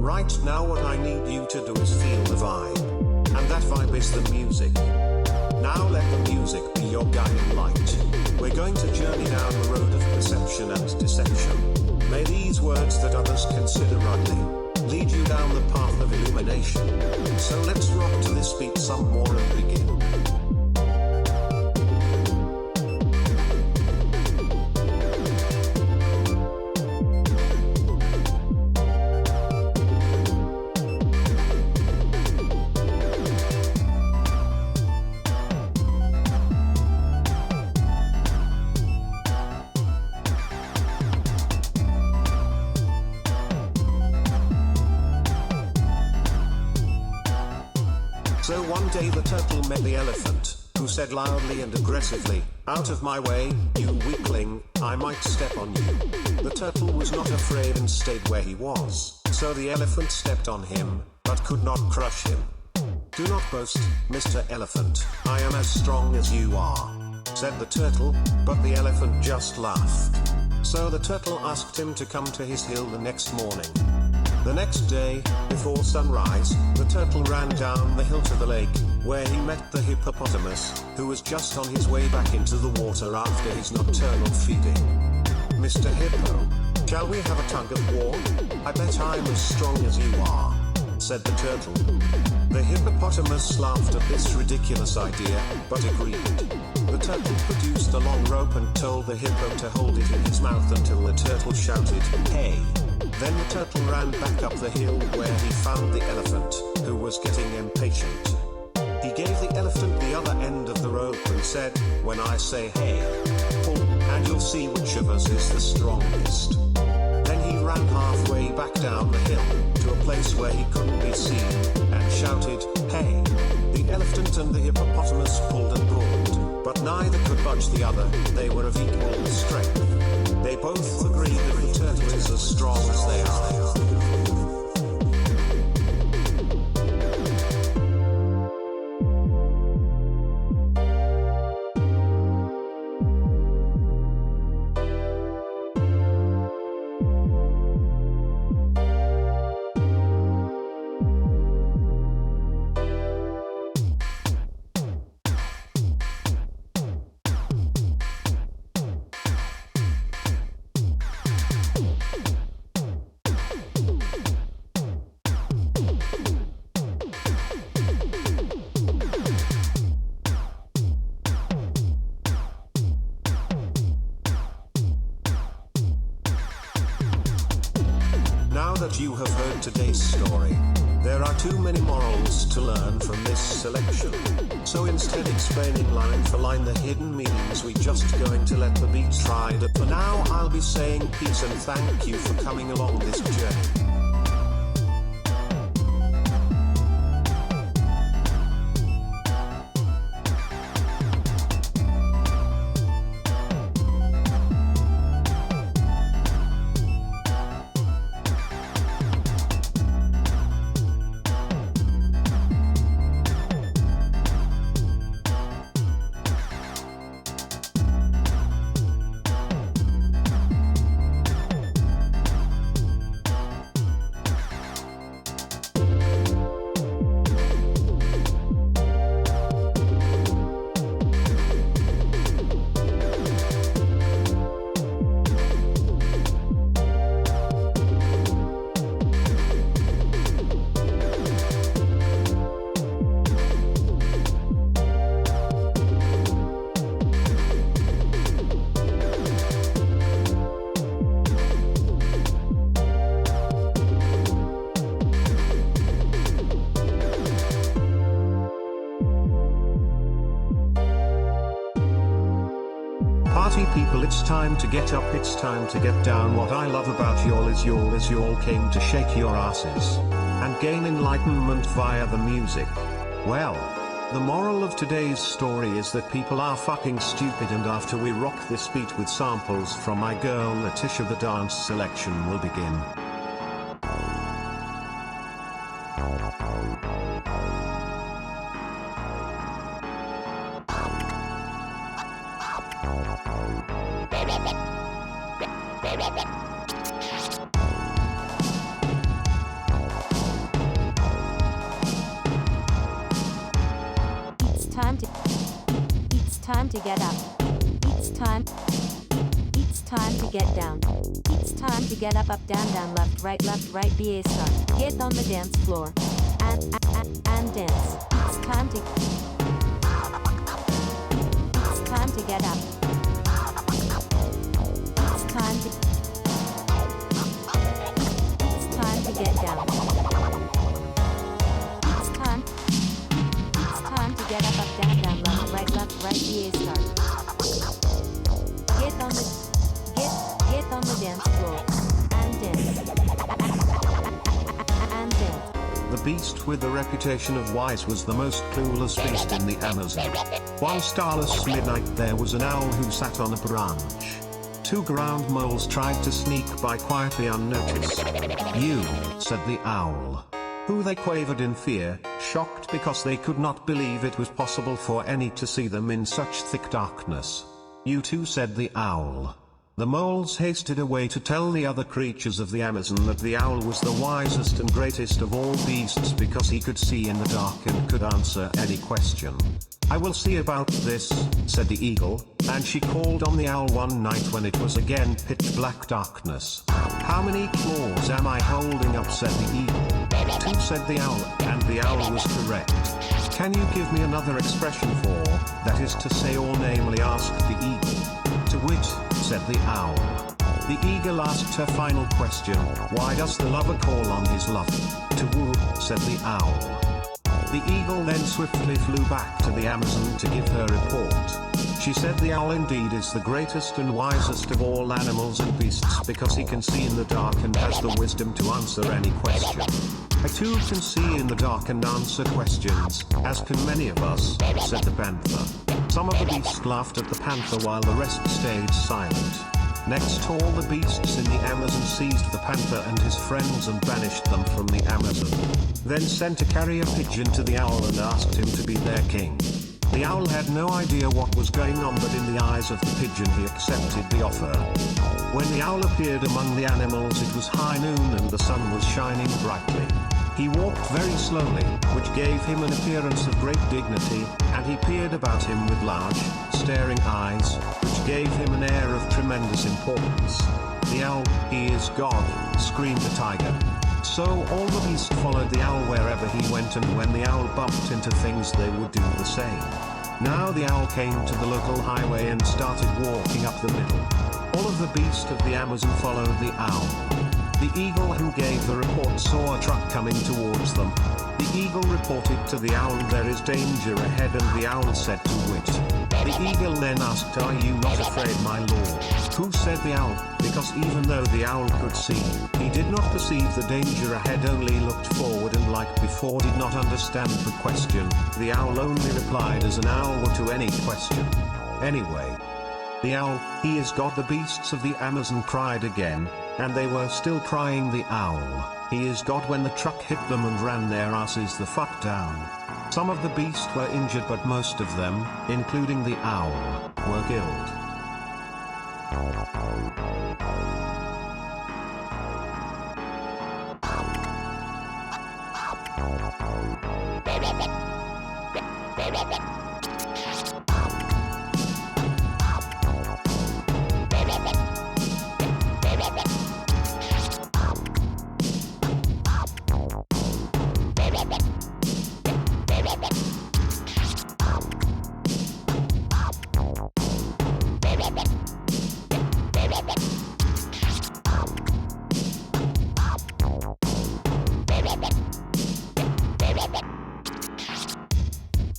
Right now what I need you to do is feel the vibe. And that vibe is the music. Now let the music be your guiding light. We're going to journey down the road of perception and deception. May these words that others consider ugly lead you down the path of illumination. So let's rock to this beat some more and begin. So one day the turtle met the elephant, who said loudly and aggressively, "Out of my way, you weakling, I might step on you." The turtle was not afraid and stayed where he was. So the elephant stepped on him, but could not crush him. "Do not boast, Mr. Elephant, I am as strong as you are," said the turtle, but the elephant just laughed. So the turtle asked him to come to his hill the next morning. The next day, before sunrise, the turtle ran down the hill to the lake, where he met the hippopotamus, who was just on his way back into the water after his nocturnal feeding. "Mr. Hippo, shall we have a tug of war? I bet I'm as strong as you are," said the turtle. The hippopotamus laughed at this ridiculous idea, but agreed. The turtle produced a long rope and told the hippo to hold it in his mouth until the turtle shouted, "Hey!" Then the turtle ran back up the hill where he found the elephant, who was getting impatient. He gave the elephant the other end of the rope and said, "When I say hey, pull, and you'll see which of us is the strongest." Then he ran halfway back down the hill, to a place where he couldn't be seen, and shouted, "Hey!" The elephant and the hippopotamus pulled and pulled, but neither could budge the other, they were of equal strength. They both agreed that the turtle is as strong as they are. Now that you have heard today's story, there are too many morals to learn from this selection. So instead explaining line for line the hidden meanings, we're just going to let the beats ride. For now I'll be saying peace and thank you for coming along this journey. Party people, it's time to get up, it's time to get down. What I love about y'all is y'all came to shake your asses and gain enlightenment via the music. Well, the moral of today's story is that people are fucking stupid, and after we rock this beat with samples from my girl Letitia, the dance selection will begin. time to get up. It's time to get down. It's time to get up, down, left, right, BA start. Get on the dance floor and dance. It's time to get up. It's time to get down. It's time to get up, down, left, right, BA start. Get on the dance floor and dance. The beast with the reputation of wise was the most clueless beast in the Amazon. One starless midnight there was an owl who sat on a branch. Two ground moles tried to sneak by quietly unnoticed. "You," said the owl. Who they quavered in fear, shocked because they could not believe it was possible for any to see them in such thick darkness. "You too," said the owl. The moles hasted away to tell the other creatures of the Amazon that the owl was the wisest and greatest of all beasts because he could see in the dark and could answer any question. "I will see about this," said the eagle, and she called on the owl one night when it was again pitch black darkness. "How many claws am I holding up?" said the eagle. "Two," said the owl, and the owl was correct. "Can you give me another expression for, that is to say or namely?" asked the eagle. "To wit," said the owl. The eagle asked her final question, "Why does the lover call on his lover?" "To woo," said the owl. The eagle then swiftly flew back to the Amazon to give her report. She said the owl indeed is the greatest and wisest of all animals and beasts because he can see in the dark and has the wisdom to answer any question. "I too can see in the dark and answer questions, as can many of us," said the panther. Some of the beasts laughed at the panther while the rest stayed silent. Next all the beasts in the Amazon seized the panther and his friends and banished them from the Amazon. Then sent a carrier pigeon to the owl and asked him to be their king. The owl had no idea what was going on, but in the eyes of the pigeon he accepted the offer. When the owl appeared among the animals it was high noon and the sun was shining brightly. He walked very slowly, which gave him an appearance of great dignity, and he peered about him with large, staring eyes, which gave him an air of tremendous importance. "The owl, he is God," screamed the tiger. So all the beasts followed the owl wherever he went, and when the owl bumped into things they would do the same. Now the owl came to the local highway and started walking up the middle. All of the beasts of the Amazon followed the owl. The eagle who gave the report saw a truck coming towards them. The eagle reported to the owl, "There is danger ahead," and the owl said to it. The eagle then asked, "Are you not afraid, my lord?" "Who?" said the owl, because even though the owl could see, he did not perceive the danger ahead, only looked forward and like before did not understand the question. The owl only replied as an owl would to any question. Anyway, the owl, he is God. The beasts of the Amazon cried again, and they were still crying the owl, he is God, when the truck hit them and ran their asses the fuck down. Some of the beasts were injured, but most of them, including the owl, were killed.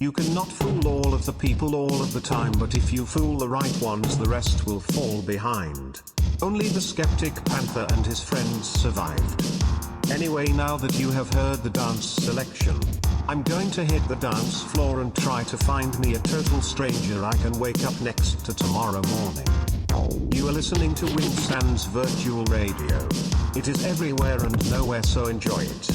You cannot fool all of the people all of the time, but if you fool the right ones, the rest will fall behind. Only the skeptic panther and his friends survived. Anyway, now that you have heard the dance selection, I'm going to hit the dance floor and try to find me a total stranger I can wake up next to tomorrow morning. You are listening to Winsand's Virtual Radio. It is everywhere and nowhere, so enjoy it.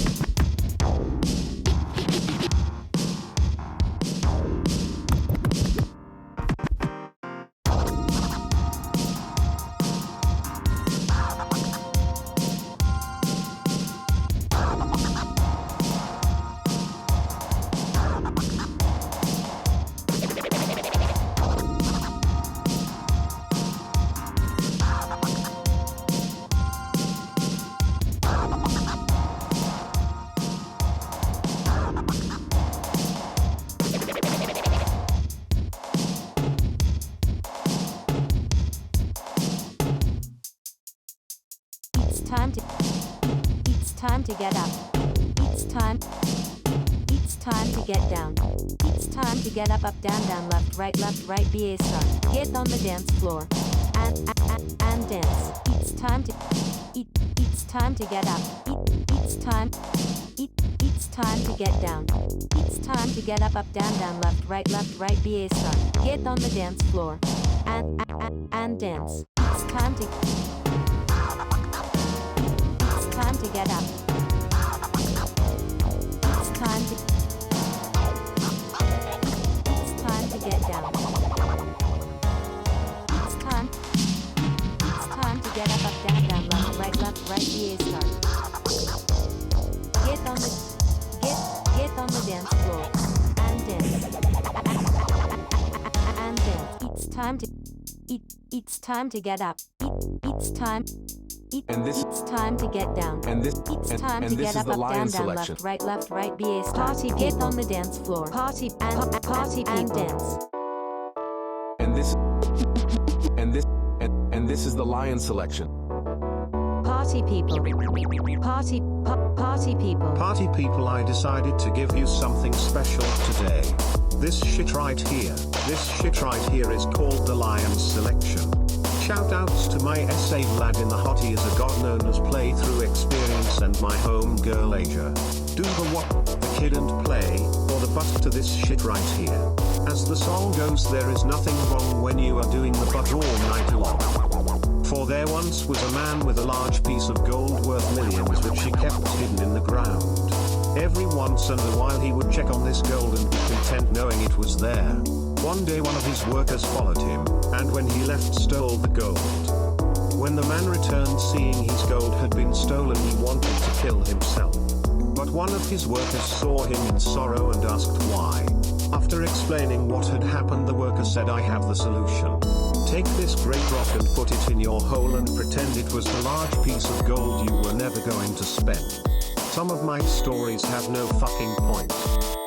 get up. It's time. It's time to get down. It's time to get up, down, left, right, BA start. Get on the dance floor and dance. It's time to it's time to get up. It's time to get down. It's time to get up, down, left, right, BA start. Get on the dance floor and dance. It's time to get up. It's time to get down. It's time to get up, down, left, right, BA start. Get on the dance floor and dance. And dance. It's time to get up. It's time to get down. It's time to get up, down, left, right, BA start. Party Get people. on the dance floor. Party and people. dance. And this is the Lion selection. Party people. Party people. Party people, I decided to give you something special today. This shit right here is called the Lion Selection. Shoutouts to my SA lad in the hot, he is a god known as Playthrough Experience, and my home girl Asia. Do the what, the kid and play, or the butt to this shit right here. As the song goes, there is nothing wrong when you are doing the butt all night long. For there once was a man with a large piece of gold worth millions which he kept hidden in the ground. Every once in a while he would check on this gold and be content knowing it was there. One day one of his workers followed him, and when he left stole the gold. When the man returned seeing his gold had been stolen, he wanted to kill himself. But one of his workers saw him in sorrow and asked why. After explaining what had happened, the worker said, "I have the solution. Take this great rock and put it in your hole and pretend it was the large piece of gold you were never going to spend." Some of my stories have no fucking point.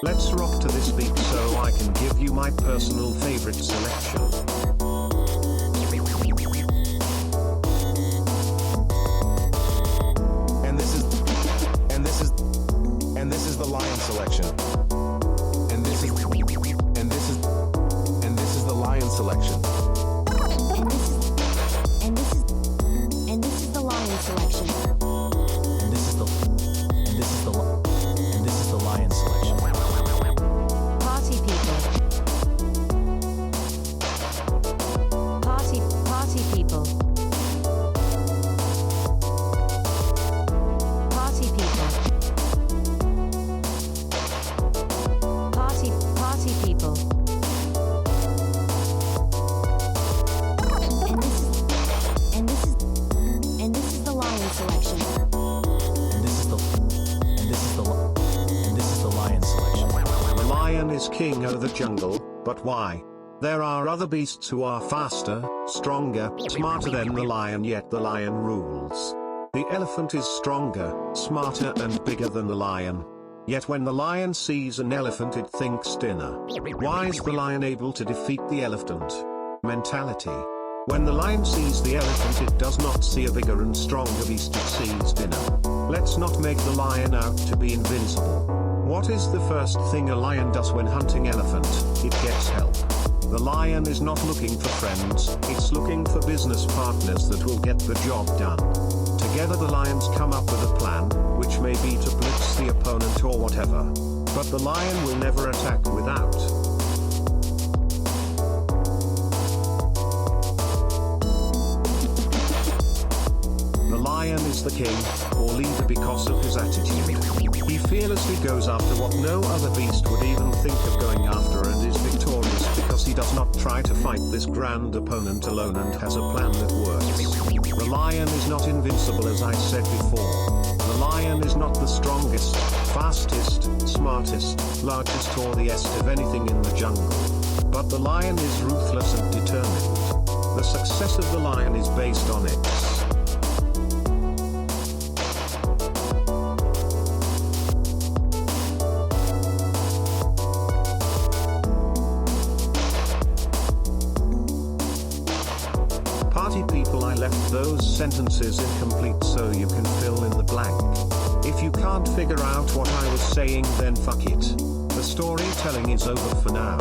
Let's rock to this beat so I can give you my personal favorite selection. And this is the Lion selection. And this is the Lion selection. And this is the Lion selection. And this is the Lion selection. Party people. Party people. Party people. Party people. And this is the Lion selection. And this is the Lion selection. The lion is king of the jungle, but why? There are other beasts who are faster, stronger, smarter than the lion, yet the lion rules. The elephant is stronger, smarter and bigger than the lion. Yet when the lion sees an elephant it thinks dinner. Why is the lion able to defeat the elephant? Mentality. When the lion sees the elephant it does not see a bigger and stronger beast, it sees dinner. Let's not make the lion out to be invincible. What is the first thing a lion does when hunting elephant? It gets help. The lion is not looking for friends, it's looking for business partners that will get the job done. Together the lions come up with a plan, which may be to blitz the opponent or whatever. But the lion will never attack without. The lion is the king, or leader, because of his attitude. He fearlessly goes after what no other beast would even think of going after, and is victorious because he does not try to fight this grand opponent alone and has a plan that works. The lion is not invincible, as I said before. The lion is not the strongest, fastest, smartest, largest or the est of anything in the jungle. But the lion is ruthless and determined. The success of the lion is based on it. Party people, I left those sentences incomplete so you can fill in the blank. If you can't figure out what I was saying, then fuck it. The storytelling is over for now.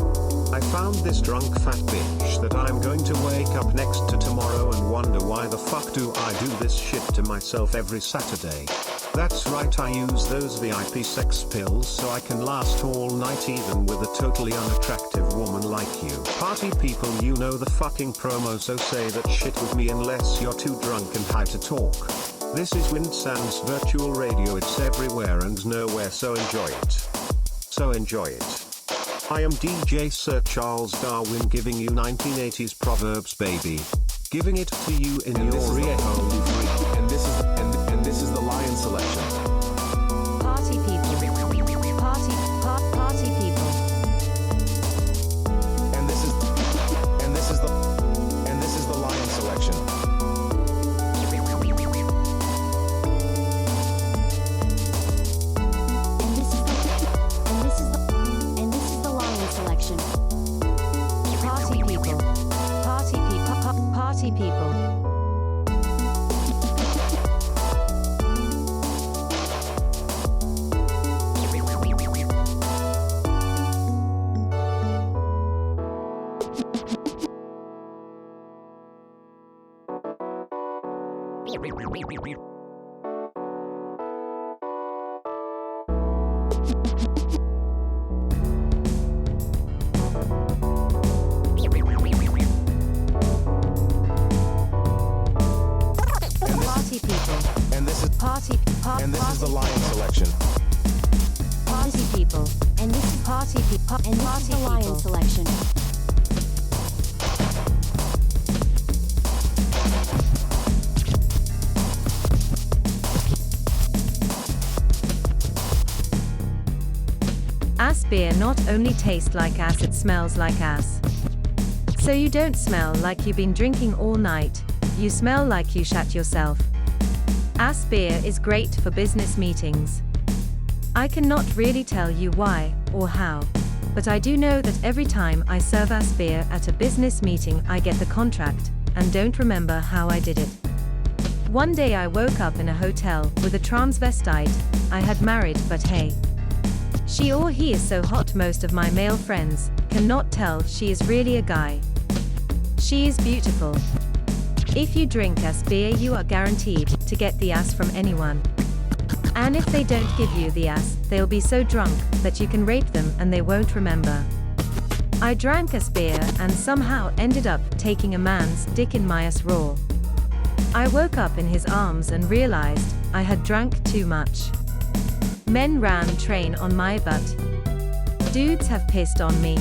I found this drunk fat bitch that I'm going to wake up next to tomorrow and wonder why the fuck do I do this shit to myself every Saturday. That's right, I use those VIP sex pills so I can last all night even with a totally unattractive woman like you. Party people, you know the fucking promo, so say that shit with me unless you're too drunk and high to talk. This is Windsands Virtual Radio, it's everywhere and nowhere, so enjoy it. So enjoy it. I am DJ Sir Charles Darwin giving you 1980s Proverbs, baby. Giving it to you in your ear hole. And this is the Lion Selection. Party people. Party people. And this is the Lion Selection. And this is the Lion Selection. Party people. Party people. And this is the Lion Selection. Party people. And this is Party people. And this is the Lion Selection. Ass beer not only tastes like ass, it smells like ass. So you don't smell like you've been drinking all night, you smell like you shat yourself. Ass beer is great for business meetings. I cannot really tell you why or how, but I do know that every time I serve ass beer at a business meeting I get the contract, and don't remember how I did it. One day I woke up in a hotel with a transvestite I had married, but hey. She or he is so hot most of my male friends cannot tell she is really a guy. She is beautiful. If you drink ass beer you are guaranteed to get the ass from anyone. And if they don't give you the ass, they'll be so drunk that you can rape them and they won't remember. I drank ass beer and somehow ended up taking a man's dick in my ass raw. I woke up in his arms and realized I had drank too much. Men ran train on my butt. Dudes have pissed on me.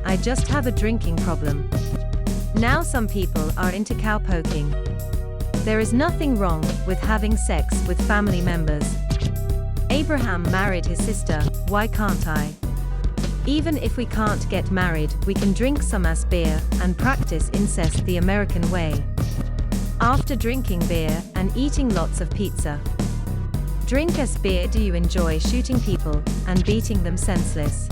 I just have a drinking problem. Now some people are into cowpoking. There is nothing wrong with having sex with family members. Abraham married his sister, why can't I? Even if we can't get married, we can drink some ass beer and practice incest the American way. After drinking beer and eating lots of pizza. Drink ass beer. Do you enjoy shooting people and beating them senseless?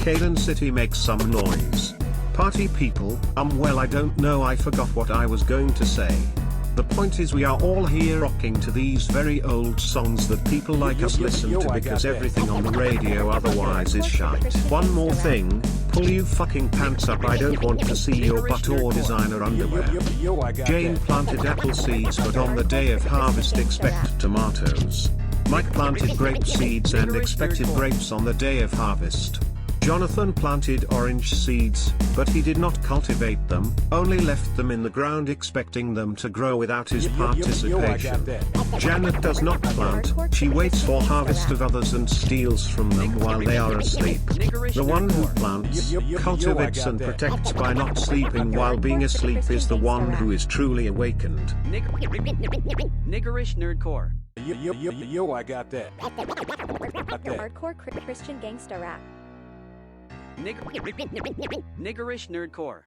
Caden City makes some noise. Party people, well I don't know, I forgot what I was going to say. The point is we are all here rocking to these very old songs that people like us listen to because everything on the radio otherwise is shite. One more thing, pull you fucking pants up, I don't want to see your butt or designer underwear. Jane planted apple seeds but on the day of harvest expect tomatoes. Mike planted grape seeds and expected grapes on the day of harvest. Jonathan planted orange seeds, but he did not cultivate them, only left them in the ground expecting them to grow without his participation. Janet does not plant, she waits for harvest of others and steals from them while they are asleep. The one who plants, cultivates and protects by not sleeping while being asleep is the one who is truly awakened. Niggerish nerdcore. Yo, I got that. Hardcore Christian gangsta rap. Niggerish nerdcore.